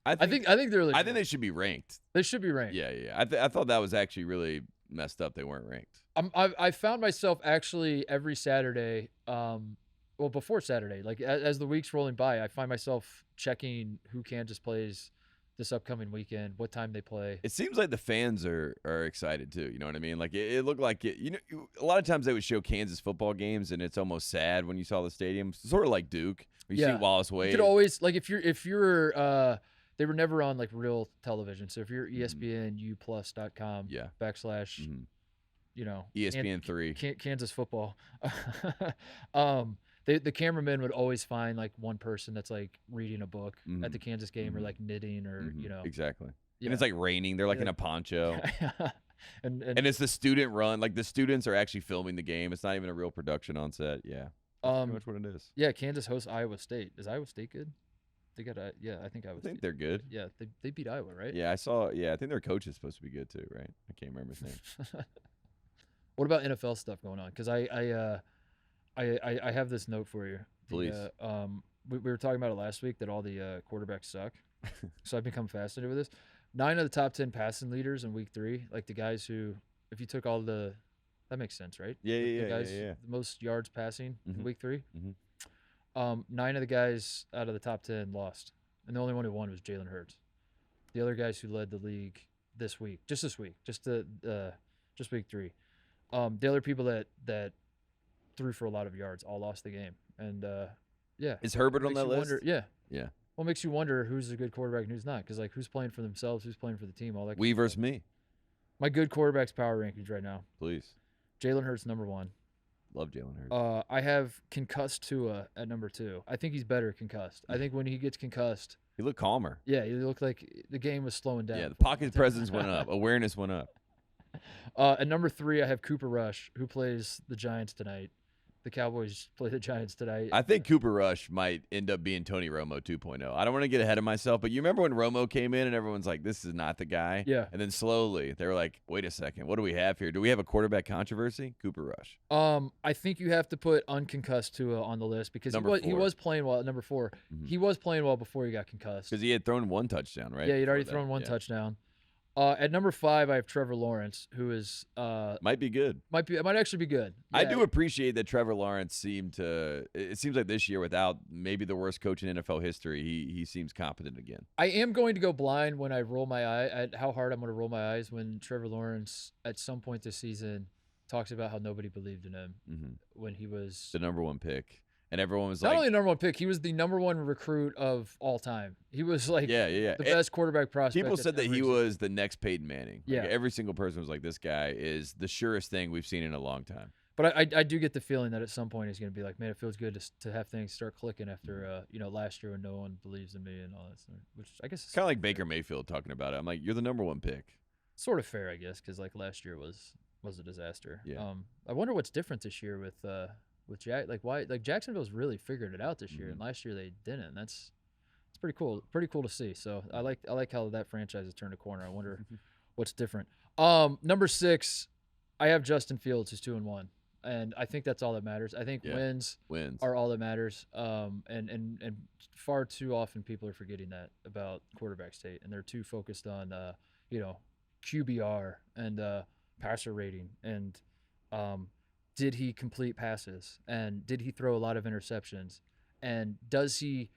I think they're legit. I think they should be ranked. They should be ranked. Yeah. I thought that was actually really messed up. They weren't ranked. I found myself actually every Saturday, before Saturday, like as the week's rolling by, I find myself checking who Kansas plays this upcoming weekend, what time they play. It seems like the fans are excited too. You know what I mean? Like it looked like it. You know, a lot of times they would show Kansas football games, and it's almost sad when you saw the stadium. Sort of like Duke. You see Wallace Wade. You could always like if you're they were never on like real television. So if you're ESPNUplus.com / you know, ESPN3 Kansas football. The cameraman would always find like one person that's like reading a book at the Kansas game or like knitting or you know. Exactly. And it's like raining. They're like in a poncho. and it's the student run. Like the students are actually filming the game. It's not even a real production on set. Yeah. That's pretty much what it is. Yeah, Kansas hosts Iowa State. Is Iowa State good? They got I think Iowa State. I think they're good. Yeah, they beat Iowa, right? Yeah, I saw. Yeah, I think their coach is supposed to be good too, right? I can't remember his name. What about NFL stuff going on? Because I have this note for you. Please. We were talking about it last week that all the quarterbacks suck. So I've become fascinated with this. 9 of the top 10 passing leaders in week 3, like the guys who, if you took all the, that makes sense, right? Yeah, the guys, yeah. The most yards passing in week 3. 9 of the guys out of the top 10 lost, and the only one who won was Jalen Hurts. The other guys who led the league just week, just week 3. The other people that threw for a lot of yards all lost the game, and is Herbert on that list? Wonder, yeah. Well, it makes you wonder who's a good quarterback and who's not, because like who's playing for themselves, who's playing for the team, all that. We versus me. My good quarterbacks power rankings right now. Please. Jalen Hurts number 1. Love Jalen Hurts. I have concussed Tua at number 2. I think he's better concussed. I think when he gets concussed, he looked calmer. Yeah, he looked like the game was slowing down. Yeah, the pocket presence went up. Awareness went up. At number 3, I have Cooper Rush, who plays the Giants tonight. The Cowboys play the Giants tonight. I think Cooper Rush might end up being Tony Romo 2.0. I don't want to get ahead of myself, but you remember when Romo came in and everyone's like, this is not the guy? Yeah. And then slowly they were like, wait a second, what do we have here? Do we have a quarterback controversy? Cooper Rush. I think you have to put unconcussed Tua on the list because he was playing well at number 4. He was playing well before he got concussed. Because he had thrown 1 touchdown, right? Yeah, he'd already thrown 1 touchdown. At number 5, I have Trevor Lawrence, who is might be good. Might actually be good. Yeah. I do appreciate that Trevor Lawrence it seems like this year, without maybe the worst coach in NFL history, he seems competent again. I am going to go blind when I roll my eye at how hard I'm going to roll my eyes when Trevor Lawrence at some point this season talks about how nobody believed in him when he was the number 1 pick. And everyone was not like, only the number 1 pick, he was the number 1 recruit of all time. He was like the best quarterback prospect. People said that he was the next Peyton Manning. Yeah. Like every single person was like, this guy is the surest thing we've seen in a long time. But I do get the feeling that at some point he's going to be like, man, it feels good to have things start clicking after last year when no one believes in me and all that stuff. Which I guess is kind of like Baker Mayfield talking about it. I'm like, you're the number 1 pick. Sort of fair, I guess, because like last year was a disaster. Yeah. I wonder what's different this year with Jacksonville's really figured it out this year, and last year they didn't. It's pretty cool. Pretty cool to see. So I like how that franchise has turned a corner. I wonder what's different. Number 6, I have Justin Fields, who's 2-1, and I think that's all that matters. I think wins are all that matters. And far too often people are forgetting that about quarterback state, and they're too focused on QBR and passer rating and did he complete passes, and did he throw a lot of interceptions, and is he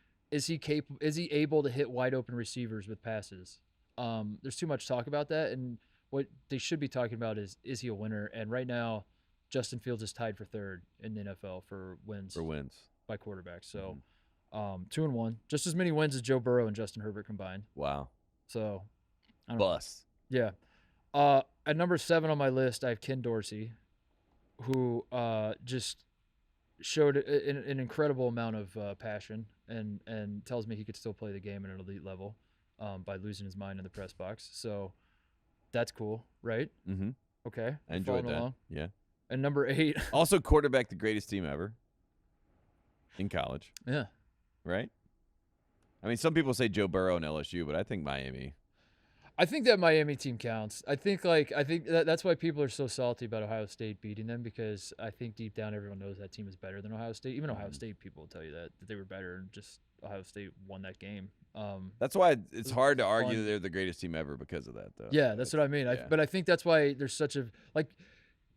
able to hit wide open receivers with passes? There's too much talk about that, and what they should be talking about is he a winner? And right now, Justin Fields is tied for 3rd in the NFL for wins by quarterbacks. So 2-1, just as many wins as Joe Burrow and Justin Herbert combined. Wow. So bust. Yeah. At number 7 on my list, I have Ken Dorsey, who just showed an incredible amount of passion and tells me he could still play the game at an elite level by losing his mind in the press box. So that's cool, right? Mm-hmm. Okay. I enjoyed that. Along. Yeah. And number 8. Also quarterback, the greatest team ever in college. Yeah. Right? I mean, some people say Joe Burrow and LSU, but I think Miami. I think that Miami team counts. I think that's why people are so salty about Ohio State beating them, because I think deep down everyone knows that team is better than Ohio State. Even Ohio State people will tell you that they were better, and just Ohio State won that game. That's why it's hard to argue that they're the greatest team ever because of that, though. Yeah, that's what I mean. Yeah. But I think that's why there's such a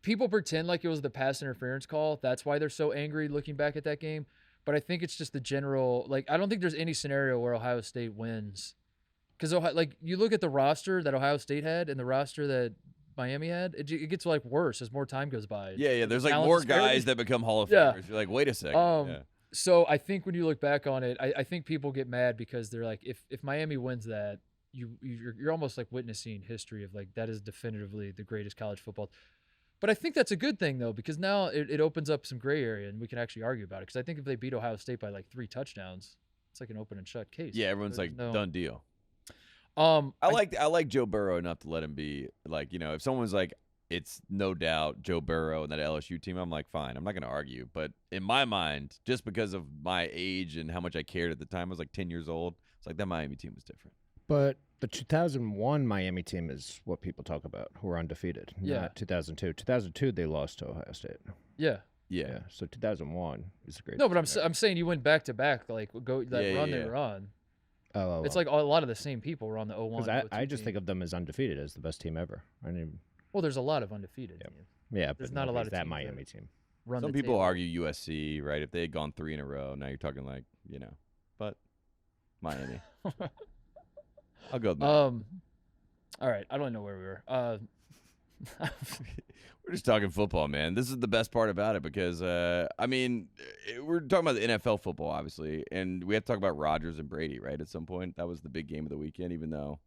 people pretend like it was the pass interference call. That's why they're so angry looking back at that game. But I think it's just the general I don't think there's any scenario where Ohio State wins. because like you look at the roster that Ohio State had and the roster that Miami had, it gets like worse as more time goes by. Yeah. There's like Talent more disparity. guys that become Hall of Yeah. Famers. You're like, wait a second. So I think when you look back on it, I think people get mad because they're like, if Miami wins that, you're almost like witnessing history of like that is definitively the greatest college football. But I think that's a good thing though, because now it opens up some gray area and we can actually argue about it. Because I think if they beat Ohio State by like 3 touchdowns, it's like an open and shut case. Yeah, everyone's like, done deal. I like Joe Burrow enough to let him be like, if someone's like, it's no doubt Joe Burrow and that LSU team, I'm like, fine, I'm not going to argue. But in my mind, just because of my age and how much I cared at the time, I was like 10 years old. It's like that Miami team was different. But the 2001 Miami team is what people talk about, who were undefeated. Yeah. Not 2002. 2002, they lost to Ohio State. Yeah. Yeah. So 2001 is a great. No, but I'm saying you went back to back, like run they were on. Oh, it's like a lot of the same people were on the 01. Because I just think of them as undefeated, as the best team ever. Well, there's a lot of undefeated. Yeah, there's but not a lot of that teams Miami that team. Some people argue USC, right? If they had gone 3 in a row, now you're talking like, but Miami. I'll go with Miami. All right, I don't know where we were. We're just talking football, man. This is the best part about it because, we're talking about the NFL football, obviously, and we have to talk about Rodgers and Brady, right? At some point, that was the big game of the weekend. Even though,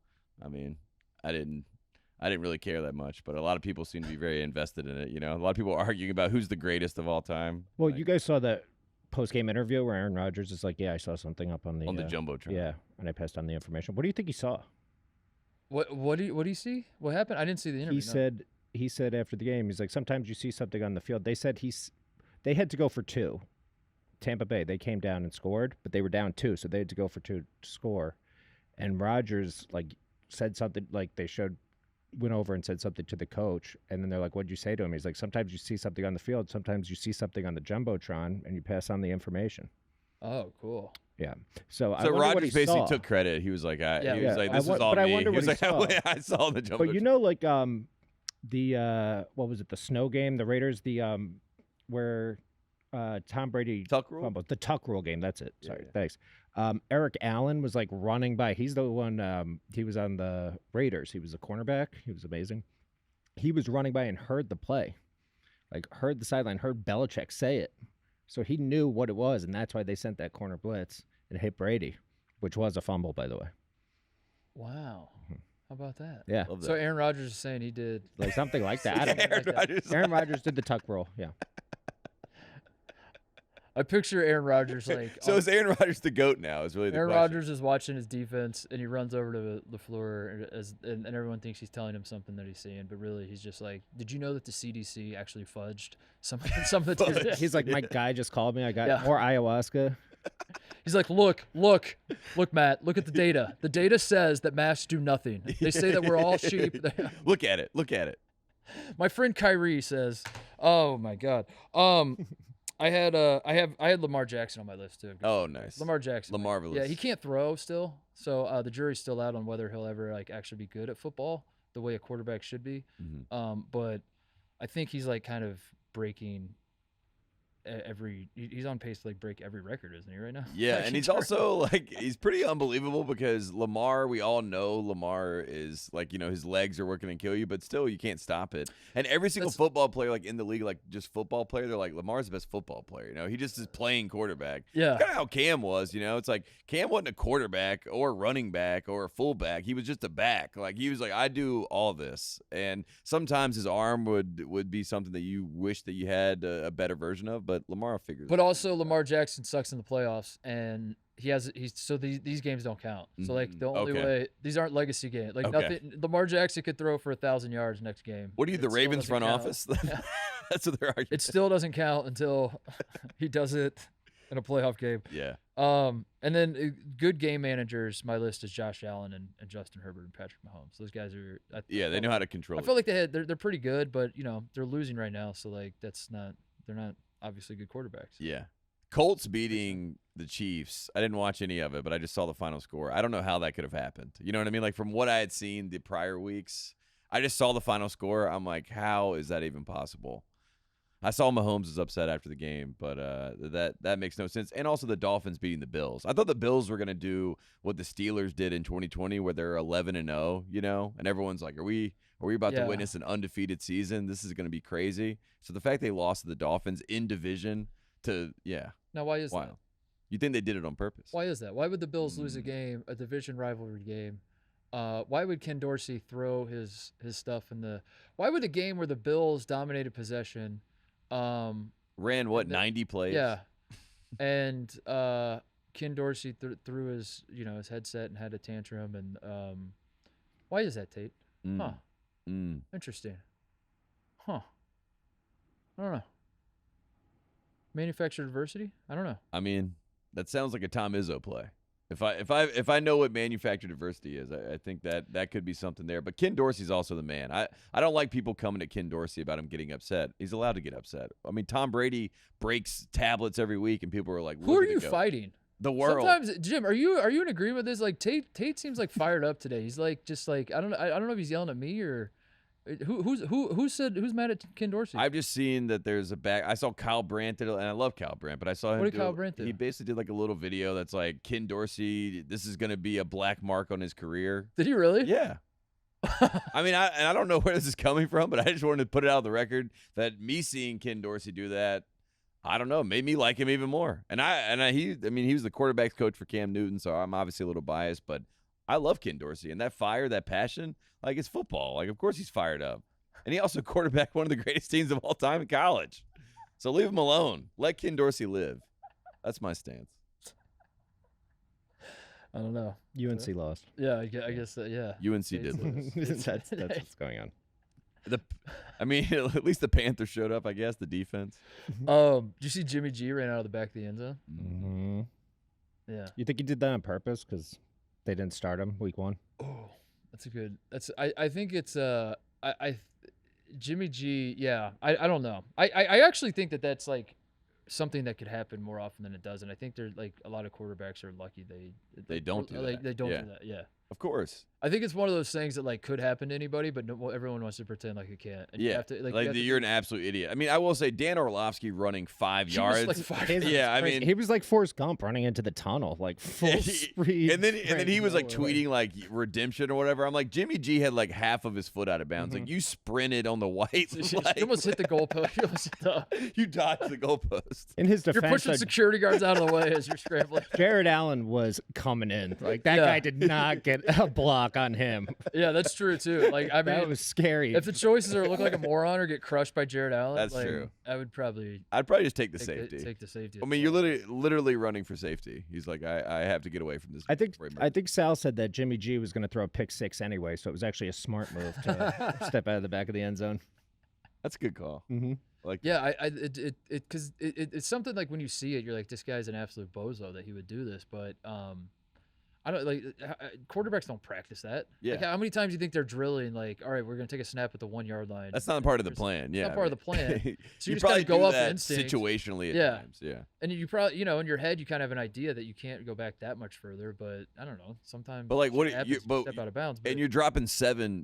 I didn't really care that much, but a lot of people seem to be very invested in it. A lot of people are arguing about who's the greatest of all time. Well, you guys saw that post-game interview where Aaron Rodgers is like, "Yeah, I saw something up on the jumbotron." Yeah, and I passed on the information. What do you think he saw? What do you see? What happened? I didn't see the interview. He said after the game, he's like, sometimes you see something on the field. They said they had to go for 2. Tampa Bay, they came down and scored, but they were down 2, so they had to go for 2 to score. And Rodgers said something went over and said something to the coach, and then they're like, "What'd you say to him?" He's like, "Sometimes you see something on the field, sometimes you see something on the jumbotron, and you pass on the information." Oh, cool. Yeah. So Rodgers basically took credit. He was like, "This is all but me." I wonder what he saw. I saw the jumbotron. But what was it? The snow game, the Raiders, where Tom Brady Tuck rule? fumbled. The Tuck rule game. That's it. Sorry. Yeah. Thanks. Eric Allen was running by. He's the one. He was on the Raiders. He was a cornerback. He was amazing. He was running by and heard the play, heard the sideline, heard Belichick say it. So he knew what it was, and that's why they sent that corner blitz and hit Brady, which was a fumble, by the way. Wow. How about that? Yeah. So Aaron Rodgers is saying he did something like that. Aaron Rodgers did the tuck roll. Yeah. I picture Aaron Rodgers So is Aaron Rodgers the GOAT now? Is really the Aaron question. Rodgers is watching his defense, and he runs over to the floor, and everyone thinks he's telling him something that he's seeing, but really he's just like, "Did you know that the CDC actually fudged some of the tests?" He's like, "My guy just called me. I got more ayahuasca." He's like, look, Matt, look at the data. The data says that masks do nothing. They say that we're all sheep." Look at it. My friend Kyrie says, "Oh my God." I had Lamar Jackson on my list too. Oh, nice. Lamar Jackson. Lamarvelous. Yeah, he can't throw still, so the jury's still out on whether he'll ever actually be good at football the way a quarterback should be. Mm-hmm. But I think he's kind of breaking he's on pace to break every record, isn't he, right now? Yeah, and he's also he's pretty unbelievable because Lamar, we all know Lamar is his legs are working to kill you, but still you can't stop it. And every single football player in the league, just football player, they're like, Lamar's the best football player. He just is playing quarterback. Yeah. Kind of how Cam was, it's like Cam wasn't a quarterback or a running back or a fullback. He was just a back. He was like, I do all this. And sometimes his arm would be something that you wish that you had a better version of, but Lamar figures. But also Lamar Jackson sucks in the playoffs, and these games don't count. So the only way, these aren't legacy games. Nothing. Lamar Jackson could throw for 1,000 yards next game. What are you, the Ravens front office? That's what they're arguing. It still doesn't count until he does it in a playoff game. Yeah. And then good game managers. My list is Josh Allen and Justin Herbert and Patrick Mahomes. Those guys are. They know how to control. I feel like they're pretty good, but they're losing right now. So they're not obviously good quarterbacks. Yeah. Colts beating the Chiefs. I didn't watch any of it, but I just saw the final score. I don't know how that could have happened. You know what I mean? From what I had seen the prior weeks, I just saw the final score. I'm like, how is that even possible? I saw Mahomes was upset after the game, but that makes no sense. And also the Dolphins beating the Bills. I thought the Bills were going to do what the Steelers did in 2020 where they're 11-0, you know? And everyone's like, are we about to witness an undefeated season? This is going to be crazy. So the fact they lost to the Dolphins in division Now, why is that? You think they did it on purpose? Why is that? Why would the Bills lose a game, a division rivalry game? Why would Ken Dorsey throw his stuff in the? Why would a game where the Bills dominated possession, ran what 90 plays? Yeah, and Ken Dorsey threw his his headset and had a tantrum and why is that, Tate? Huh? Interesting. Huh? I don't know. Manufactured adversity? I don't know. I mean, that sounds like a Tom Izzo play. If I know what manufactured adversity is, I think that could be something there. But Ken Dorsey's also the man. I don't like people coming at Ken Dorsey about him getting upset. He's allowed to get upset. I mean, Tom Brady breaks tablets every week, and people are like, "Who are you fighting?" The world. Sometimes, Jim, are you in agreement with this? Like Tate seems like fired up today. He's like just like I don't know if he's yelling at me or who's mad at Ken Dorsey? I've just seen that there's a back. I saw Kyle Brandt and I love Kyle Brandt, but I saw him. What did Kyle Brandt do? He basically did like a little video that's like Ken Dorsey. This is going to be a black mark on his career. Did he really? Yeah. I mean, I don't know where this is coming from, but I just wanted to put it out on the record that me seeing Ken Dorsey do that, I don't know, made me like him even more. He was the quarterback's coach for Cam Newton, so I'm obviously a little biased, but I love Ken Dorsey and that fire, that passion. Like, it's football. Like, of course he's fired up. And he also quarterbacked one of the greatest teams of all time in college. So leave him alone. Let Ken Dorsey live. That's my stance. I don't know. UNC lost. Yeah, I guess yeah. UNC did lose. That's what's going on. At least the Panthers showed up, I guess, the defense. Did you see Jimmy G ran out of the back of the end zone? Mm-hmm. Yeah. You think he did that on purpose because they didn't start him week 1? Oh, I think it's Jimmy G. Yeah, I don't know. I actually think that's like something that could happen more often than it does, and I think there's like a lot of quarterbacks are lucky they don't do that. They don't do that. Yeah. Of course. I think it's one of those things that like could happen to anybody, but everyone wants to pretend like it can't. And yeah, you have to, you're an absolute idiot. I mean, I will say Dan Orlovsky running 5 yards. Like 5 yeah, I mean, he was like Forrest Gump running into the tunnel, like full speed. And then he was like tweeting like redemption or whatever. I'm like, Jimmy G had like half of his foot out of bounds. Like, you sprinted on the white. You almost hit the goalpost. You dodged the goalpost. In his defense, you're pushing security guards out of the way as you're scrambling. Jared Allen was coming in. Like, that guy did not get a block on him. Yeah, that's true too. Like, I mean, that was scary. If the choices are look like a moron or get crushed by Jared Allen, that's like, true. I'd probably just take the safety. Take the safety. I mean, you're literally running for safety. He's like, I have to get away from this. I think Sal said that Jimmy G was going to throw a pick 6 anyway, so it was actually a smart move to step out of the back of the end zone. That's a good call. Mm-hmm. Like, yeah, because it's something like when you see it, you're like, this guy's an absolute bozo that he would do this, but I don't like quarterbacks don't practice that. Yeah. Like, how many times do you think they're drilling? Like, all right, we're gonna take a snap at the 1 yard line. That's not part of the plan. Yeah, not part of the plan. So you just probably gotta go do up that instinct situationally at times. Yeah. And you probably, in your head, you kind of have an idea that you can't go back that much further. But I don't know. Sometimes. But like, what you step out of bounds? And you're dropping 7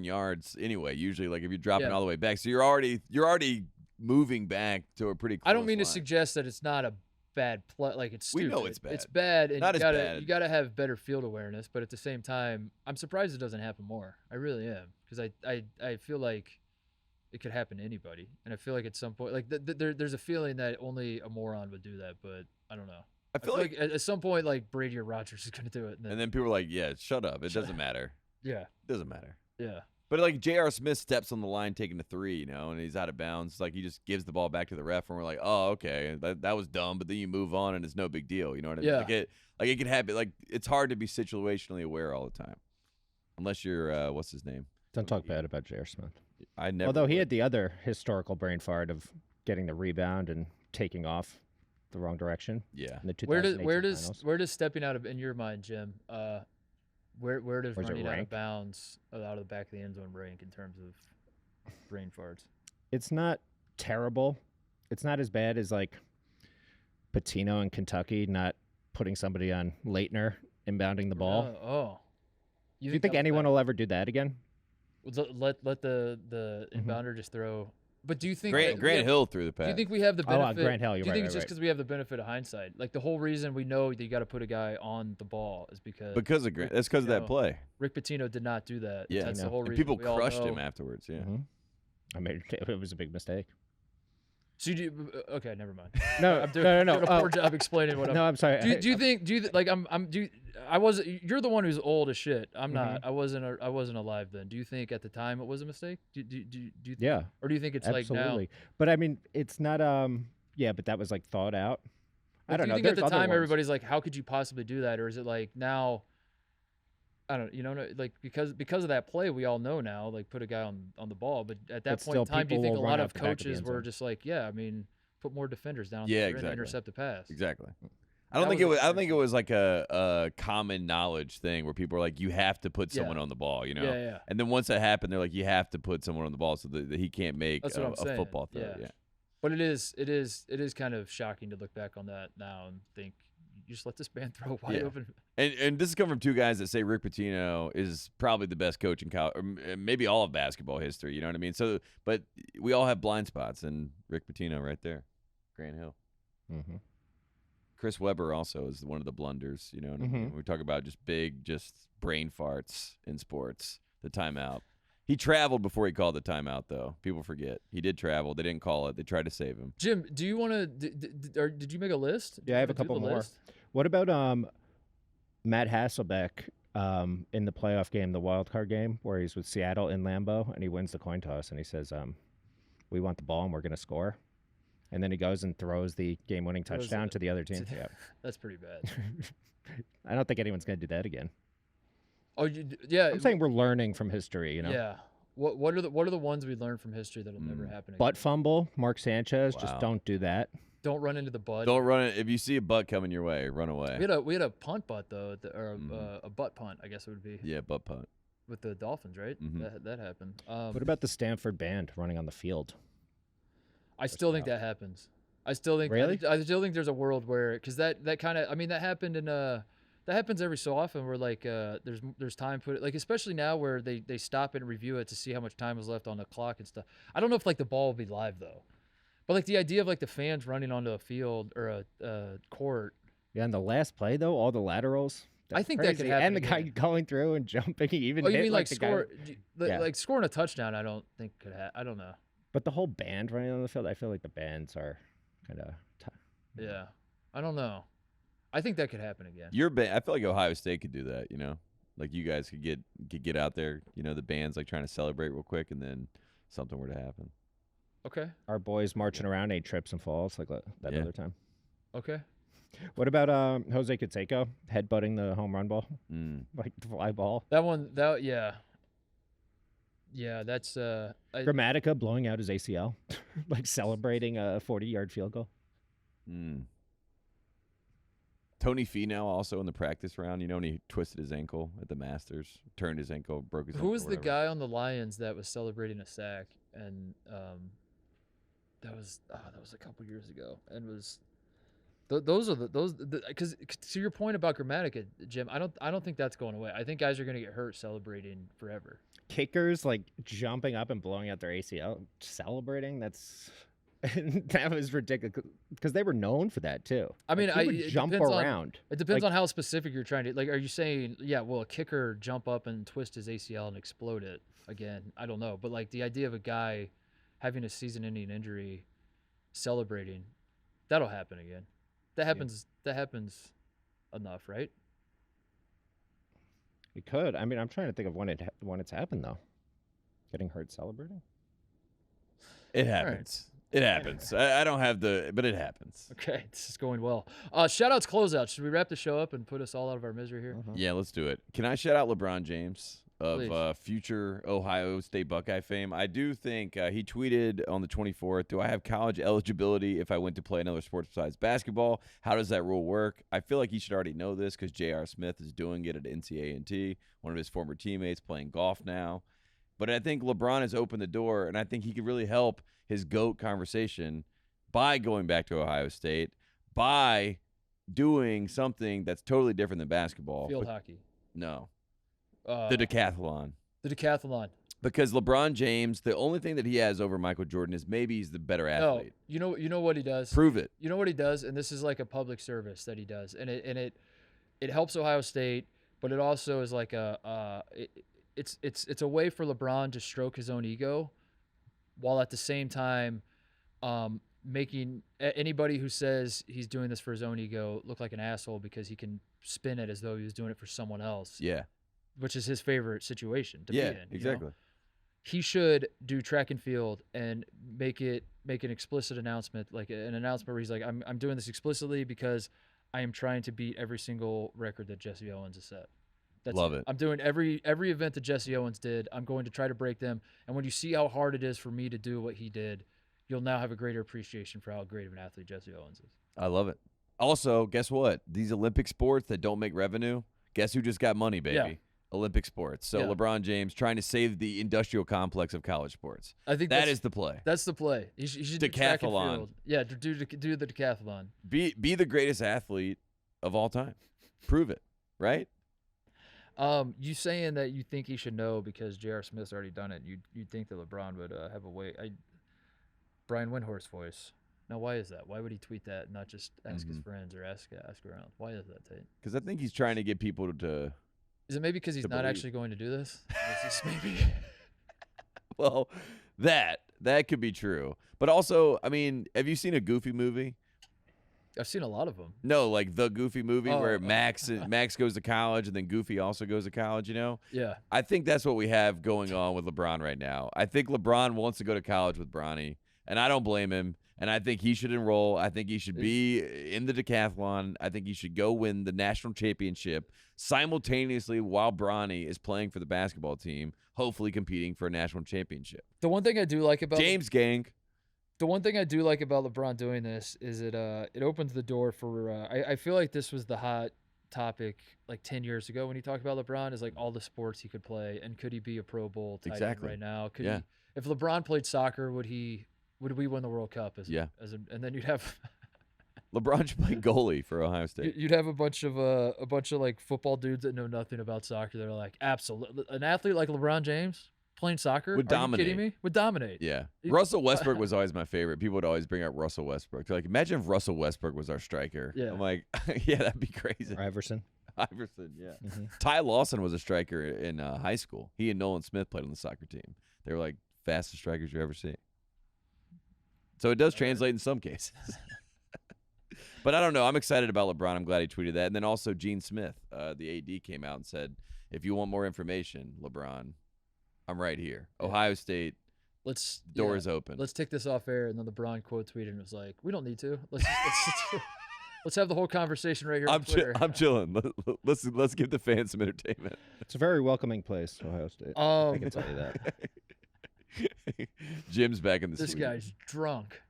yards anyway. Usually, like if you're dropping all the way back, so you're already moving back to a pretty close I don't mean line. to suggest that it's not a bad play. Like, it's stupid. We know it's bad. It's bad, and not you gotta have better field awareness. But at the same time, I'm surprised it doesn't happen more. I really am, because I feel like it could happen to anybody, and I feel like at some point, like there's a feeling that only a moron would do that, but I don't know. I feel like at some point, like Brady or Rodgers is gonna do it, and then people are like, "Yeah, shut up. It doesn't matter." Yeah, it doesn't matter. Yeah. But like J.R. Smith steps on the line taking a 3, and he's out of bounds. Like, he just gives the ball back to the ref, and we're like, oh, okay, that was dumb. But then you move on, and it's no big deal. You know what I mean? Yeah. Like it can happen. Like, it's hard to be situationally aware all the time, unless you're what's his name? Don't talk bad about J.R. Smith. I never. Although he had the other historical brain fart of getting the rebound and taking off the wrong direction. Yeah. In the 2018 finals. Where does stepping out of, in your mind, Jim? Where does Where's it running out of rank? bounds out of the back of the end zone rank in terms of brain farts? It's not terrible. It's not as bad as like Patino in Kentucky not putting somebody on Leitner inbounding the ball. Do you think anyone will ever do that again? Let the inbounder just throw But do you think Grant Hill threw the pass? Do you think we have the benefit? Grant Hill, you're do you think right, it's just because we have the benefit of hindsight? Like the whole reason we know that you got to put a guy on the ball is because of Grant. That's because of that play. Rick Pitino did not do that. Yeah, That's the whole and reason. people we all crushed know. him afterwards. Yeah. Mm-hmm. I mean, it was a big mistake. So you do, okay, never mind. No, I'm doing, no. I'm doing a poor job explaining what I'm. No, I'm sorry. Do you like I was. You're the one who's old as shit. I'm not. I wasn't alive then. Do you think at the time it was a mistake? Do you think, Yeah. Or do you think it's Absolutely. like now? But I mean, it's not. Yeah, but that was like thought out. I don't know. Do you think There's at the other time ones. everybody's like, how could you possibly do that? Or is it like now? I don't. Like because of that play, we all know now. Like put a guy on the ball. But at that But point in still, time, do you people think a will run lot out of the back of the coaches end were zone. just like, yeah, I mean, put more defenders down Yeah, there exactly. and intercept the pass. Exactly. I That don't think was it was. a I don't think it was like a common knowledge thing where people are like, you have to put Yeah. someone on the ball, you know. Yeah. And then once that happened, they're like, you have to put someone on the ball so that he can't make That's what I'm a saying. football throw. Yeah. Yeah. But it is kind of shocking to look back on that now and think you just let this band throw wide Yeah. open. And this has come from two guys that say Rick Pitino is probably the best coach in college, or maybe all of basketball history. You know what I mean? So, but we all have blind spots, and Rick Pitino right there, Grant Hill. Mm-hmm. Chris Webber also is one of the blunders. You know what I mean? We talk about just big, just brain farts in sports. The timeout. He traveled before he called the timeout, though. People forget he did travel. They didn't call it. They tried to save him. Jim, do you want to? Or did you make a list? Yeah, I have a Did you do couple the more. list? What about Matt Hasselbeck in the playoff game, the wild card game, where he's with Seattle in Lambeau, and he wins the coin toss, and he says, "We want the ball, and we're going to score." And then he goes and throws the game-winning touchdown to the other team. Yeah. That's pretty bad. I don't think anyone's going to do that again. Oh, yeah. I'm saying we're learning from history, you know. Yeah. What are the ones we learned from history that'll never happen again? Butt fumble, Mark Sanchez, Wow. just don't do that. Don't run into the butt. Don't run it. If you see a butt coming your way, run away. We had a punt butt though, or a butt punt, I guess it would be. Yeah, butt punt. With the Dolphins, right? That happened. What about the Stanford band running on the field? I still think that happens. I still think Really? I still think there's a world where because that kind of that happened in that happens every so often where like there's time put like especially now where they stop and review it to see how much time is left on the clock and stuff. I don't know if like the ball will be live though, but like the idea of like the fans running onto a field or a court. Yeah, and the last play though, all the laterals. I think that could crazy. happen And the guy again. going through and jumping, he even Oh, you hit mean like the score guy. Yeah. like scoring a touchdown? I don't think could happen. I don't know. But the whole band running on the field, I feel like the bands are kind of. Yeah, I don't know. I think that could happen again. I feel like Ohio State could do that. You know, like you guys could get out there. You know, the band's like trying to celebrate real quick, and then something were to happen. Okay. Our boys marching around, 8 trips and falls like that Yeah. other time. Okay. What about Jose Canseco headbutting the home run ball, like the fly ball? Yeah, that's Grammatica blowing out his ACL, like celebrating a 40-yard field goal. Tony Finau also in the practice round, you know, when he twisted his ankle at the Masters, turned his ankle, broke his ankle. Who was the whatever. guy on the Lions that was celebrating a sack and that was a couple years ago and was those because to your point about Grammatica, Jim, I don't think that's going away. I think guys are going to get hurt celebrating forever. Kickers like jumping up and blowing out their ACL, celebrating. That was ridiculous because they were known for that too. I mean, like, he would jump around. It depends on how specific you're trying to. Like, are you saying, yeah, will a kicker jump up and twist his ACL and explode it again? I don't know, but like the idea of a guy having a season-ending injury, celebrating, that'll happen again. That happens. That happens enough, right? It could. I mean, I'm trying to think of when it's happened though. Getting hurt celebrating. It happens. It happens. I don't have but it happens. Okay, this is going well. Shoutouts, closeouts. Should we wrap the show up and put us all out of our misery here? Yeah, let's do it. Can I shout out LeBron James of Please. Future Ohio State Buckeye fame? I do think he tweeted on the 24th, do I have college eligibility if I went to play another sport besides basketball? How does that rule work? I feel like he should already know this because J.R. Smith is doing it at NCAA&T, one of his former teammates playing golf now. But I think LeBron has opened the door, and I think he could really help his GOAT conversation by going back to Ohio State, by doing something that's totally different than basketball. Field hockey. No. The decathlon. The decathlon. Because LeBron James, the only thing that he has over Michael Jordan is maybe he's the better No, athlete. you know what he does. Prove it. You know what he does, and this is like a public service that he does, and it helps Ohio State, but it also is like it's a way for LeBron to stroke his own ego, while at the same time, making anybody who says he's doing this for his own ego look like an asshole because he can spin it as though he was doing it for someone else. Yeah. Which is his favorite situation to be in. Exactly. You know? He should do track and field and make an explicit announcement, like an announcement where he's like, I'm doing this explicitly because I am trying to beat every single record that Jesse Owens has set. Love it. I'm doing every event that Jesse Owens did. I'm going to try to break them. And when you see how hard it is for me to do what he did, you'll now have a greater appreciation for how great of an athlete Jesse Owens is. I love it. Also, guess what? These Olympic sports that don't make revenue, guess who just got money, baby? Yeah. Olympic sports. So LeBron James trying to save the industrial complex of college sports. I think that is the play. That's the play. He should do track and Decathlon. field. Yeah, do the decathlon. Be the greatest athlete of all time. Prove it, right? You saying that you think he should know because J.R. Smith's already done it. You think that LeBron would have a way. Brian Windhorst voice. Now, why is that? Why would he tweet that and not just ask his friends or ask around? Why is that, Tate? Because I think he's trying to get people to. Is it maybe because he's not believe. actually going to do this? Is this maybe? Well, that could be true. But also, I mean, have you seen a Goofy movie? I've seen a lot of them. No, like the Goofy movie where Max goes to college and then Goofy also goes to college, you know? Yeah. I think that's what we have going on with LeBron right now. I think LeBron wants to go to college with Bronny, and I don't blame him. And I think he should enroll. I think he should be in the decathlon. I think he should go win the national championship simultaneously while Bronny is playing for the basketball team, hopefully competing for a national championship. The one thing I do like about James Gang. The one thing I do like about LeBron doing this is it opens the door for I feel like this was the hot topic like 10 years ago when he talked about LeBron is like all the sports he could play and could he be a Pro Bowl tight end right now? Could he, if LeBron played soccer, would we win the World Cup and then you'd have LeBron should play goalie for Ohio State. You'd have a bunch of like football dudes that know nothing about soccer. They're like, absolutely, an athlete like LeBron James playing soccer would dominate. Are you kidding me? Would dominate. Yeah. Russell Westbrook was always my favorite. People would always bring up Russell Westbrook. They're like, imagine if Russell Westbrook was our striker. Yeah. I'm like, yeah, that'd be crazy. Iverson, yeah. Mm-hmm. Ty Lawson was a striker in high school. He and Nolan Smith played on the soccer team. They were like fastest strikers you ever see. So it does translate in some cases. But I don't know. I'm excited about LeBron. I'm glad he tweeted that. And then also Gene Smith, the AD, came out and said, if you want more information, LeBron, I'm right here. Ohio State, door is open. Let's take this off air. And then LeBron quote tweeted and was like, we don't need to. Let's have the whole conversation right here on Twitter. I'm chilling. Let's give the fans some entertainment. It's a very welcoming place, Ohio State. I can tell you that. Jim's back in the This suite. guy's drunk.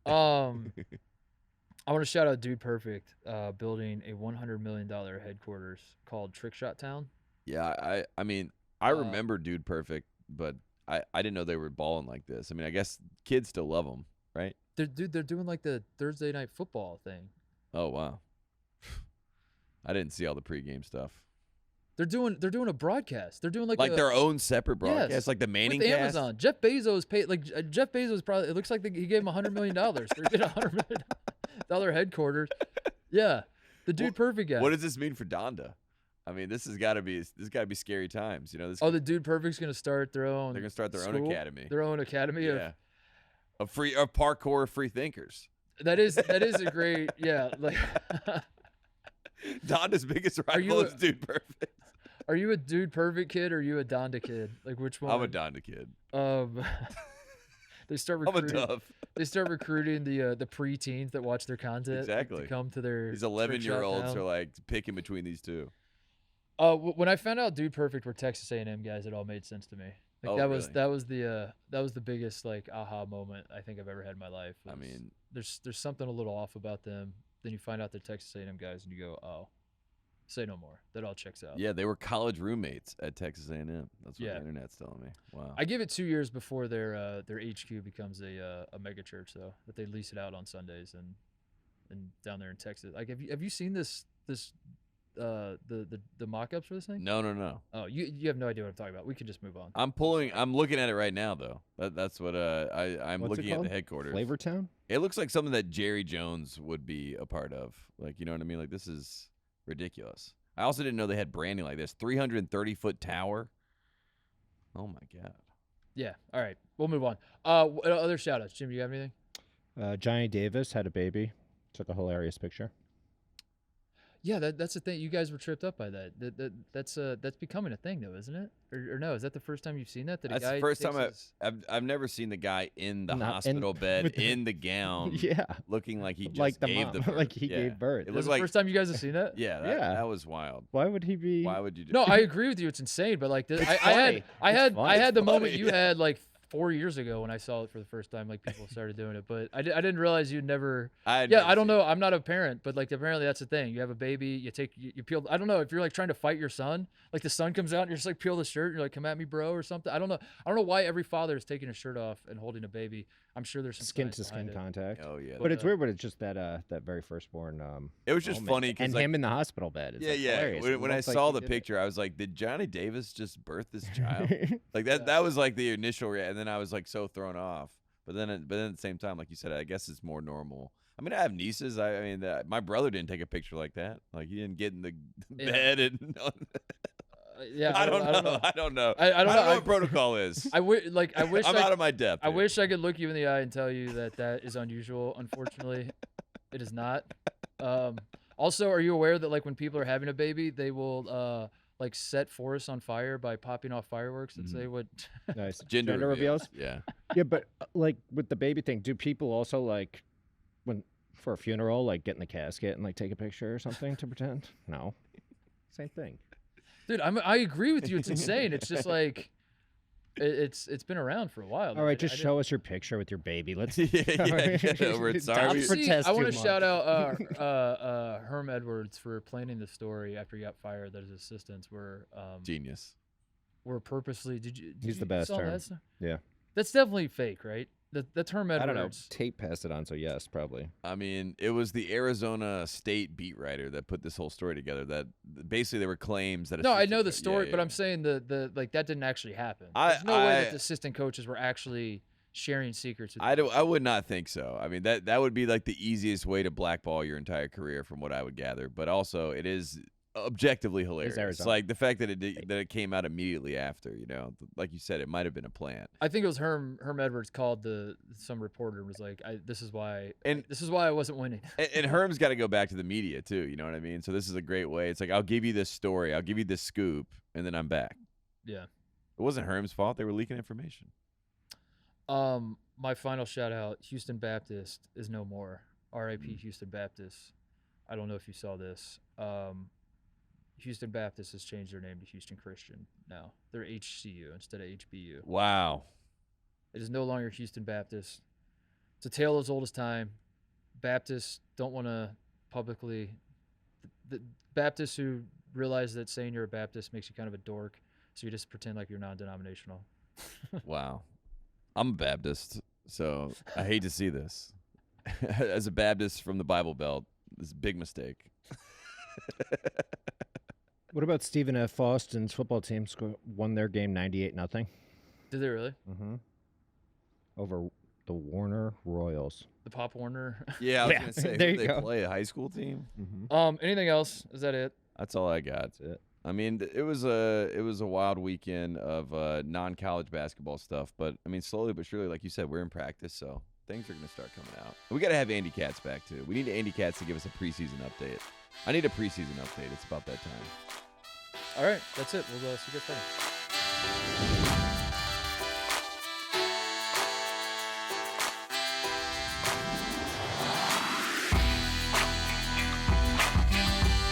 I want to shout out Dude Perfect, building a $100 million headquarters called Trick Shot Town. Yeah, I mean, I remember Dude Perfect, but I didn't know they were balling like this. I mean, I guess kids still love them, right? They're doing like the Thursday night football thing. Oh, wow. I didn't see all the pregame stuff. They're doing a broadcast. They're doing like their own separate broadcast, yes, like the Manning with cast. Amazon. Jeff Bezos paid Jeff Bezos probably. It looks like he gave him $100 million. They're getting $100 million headquarters. Yeah, the Dude Perfect guy. What does this mean for Donda? I mean, this has got to be scary times, you know. The Dude Perfect's gonna start their own. They're gonna start their school, own academy. Their own academy of parkour free thinkers. That is a great like. Donda's biggest rival is Dude Perfect. Are you a Dude Perfect kid or are you a Donda kid? Like which one? I'm a Donda kid. They start recruiting. I'm a Dove. They start recruiting the preteens that watch their content. Exactly. To come to their. These 11-year-olds are like picking between these two. When I found out Dude Perfect were Texas A&M guys, it all made sense to me. Like that was the biggest like aha moment I think I've ever had in my life. I mean, there's something a little off about them. Then you find out they're Texas A&M guys, and you go, oh. Say no more. That all checks out. Yeah, they were college roommates at Texas A&M. That's what the internet's telling me. Wow. I give it 2 years before their HQ becomes a mega church, though, that they lease it out on Sundays and down there in Texas. Like, have you seen this the mock-ups for this thing? No. Oh, you have no idea what I'm talking about. We can just move on. I'm looking at it right now though. That's what I'm What's it looking at called? the headquarters. Flavortown? It looks like something that Jerry Jones would be a part of. Like, you know what I mean? Like, this is ridiculous. I also didn't know they had branding like this. 330-foot tower. Oh my God. Yeah. All right. We'll move on. What other shout-outs? Jim, you have anything? Johnny Davis had a baby. Took a hilarious picture. Yeah, that's the thing. You guys were tripped up by that. That's becoming a thing, though, isn't it? Or no? Is that the first time you've seen that? That's the first time I've never seen the guy in the hospital bed in the gown, Yeah, looking like he just like the gave mom, the birth. like he gave birth. It That's looked the like first time you guys have seen that. yeah, Yeah. that was wild. Why would he be? Why would you do? No, I agree with you. It's insane, but like this, It's I funny. had It's the moment funny, you had like 4 years ago when I saw it for the first time. Like people started doing it, but I didn't realize you'd never. I don't know. I'm not a parent, but like apparently that's the thing. You have a baby, you peel. I don't know if you're like trying to fight your son. Like the sun comes out and you're just like peel the shirt. And you're like, come at me, bro, or something. I don't know why every father is taking his shirt off and holding a baby. I'm sure there's some Skin science to skin behind it. contact. Oh yeah. But it's weird when it's just that very firstborn. It was just moment. funny because and like, him in the hospital bed. It's like yeah. hilarious. It When I looks like saw he the did it. picture, I was like, did Johnny Davis just birth this child? Like that was like the initial reaction, and then I was like so thrown off. But then at the same time, like you said, I guess it's more normal. I mean, I have nieces. I mean, my brother didn't take a picture like that. Like he didn't get in the bed and. Yeah, I don't know. I don't know. I don't know. what protocol is. I wish I'm out of my depth. I here. wish I could look you in the eye and tell you that is unusual. Unfortunately, it is not. Also, are you aware that like when people are having a baby, they will like set forests on fire by popping off fireworks and say what? Nice Gender reveals. Yeah. Yeah, but like with the baby thing, do people also like when for a funeral like get in the casket and like take a picture or something to pretend? No, same thing. Dude, I agree with you. It's insane. It's just like it's been around for a while. All right, just show us your picture with your baby. Let's Get over it. Sorry. I want to shout out Herm Edwards for planning the story after he got fired. That his assistants were Genius. Were purposely. He's the best. Herm. Yeah, that's definitely fake, right? That's Herm Edwards. I don't know. Tate passed it on, so yes, probably. I mean, it was the Arizona State beat writer that put this whole story together. That basically there were claims that. No, I know the story, but I'm saying the like that didn't actually happen. There's no way that the assistant coaches were actually sharing secrets. With I would not think so. I mean, that would be like the easiest way to blackball your entire career, from what I would gather. But also, it is objectively hilarious. It's like the fact that it came out immediately after. You know, like you said, it might have been a plant. I think it was Herm Edwards called some reporter and was like, this is why I wasn't winning. And Herm's got to go back to the media too. You know what I mean? So this is a great way. It's like, I'll give you this story, I'll give you this scoop, and then I'm back. Yeah. It wasn't Herm's fault. They were leaking information. My final shout out: Houston Baptist is no more. R.I.P. Houston Baptist. I don't know if you saw this. Houston Baptist has changed their name to Houston Christian now. They're HCU instead of HBU. Wow. It is no longer Houston Baptist. It's a tale as old as time. Baptists don't want to publicly. The Baptists who realize that saying you're a Baptist makes you kind of a dork, so you just pretend like you're non-denominational. Wow. I'm a Baptist, so I hate to see this. As a Baptist from the Bible Belt, this is a big mistake. What about Stephen F. Austin's football team won their game 98-0? Did they really? Mm-hmm. Over the Warner Royals. The Pop Warner. Yeah, I was gonna say, there who you they go. play a high school team. Mm-hmm. Anything else? Is that it? That's all I got. That's it. I mean, it was a wild weekend of non-college basketball stuff, but I mean, slowly but surely, like you said, we're in practice, so things are gonna start coming out. We got to have Andy Katz back too. We need Andy Katz to give us a preseason update. I need a preseason update. It's about that time. All right, that's it. We'll see you guys later.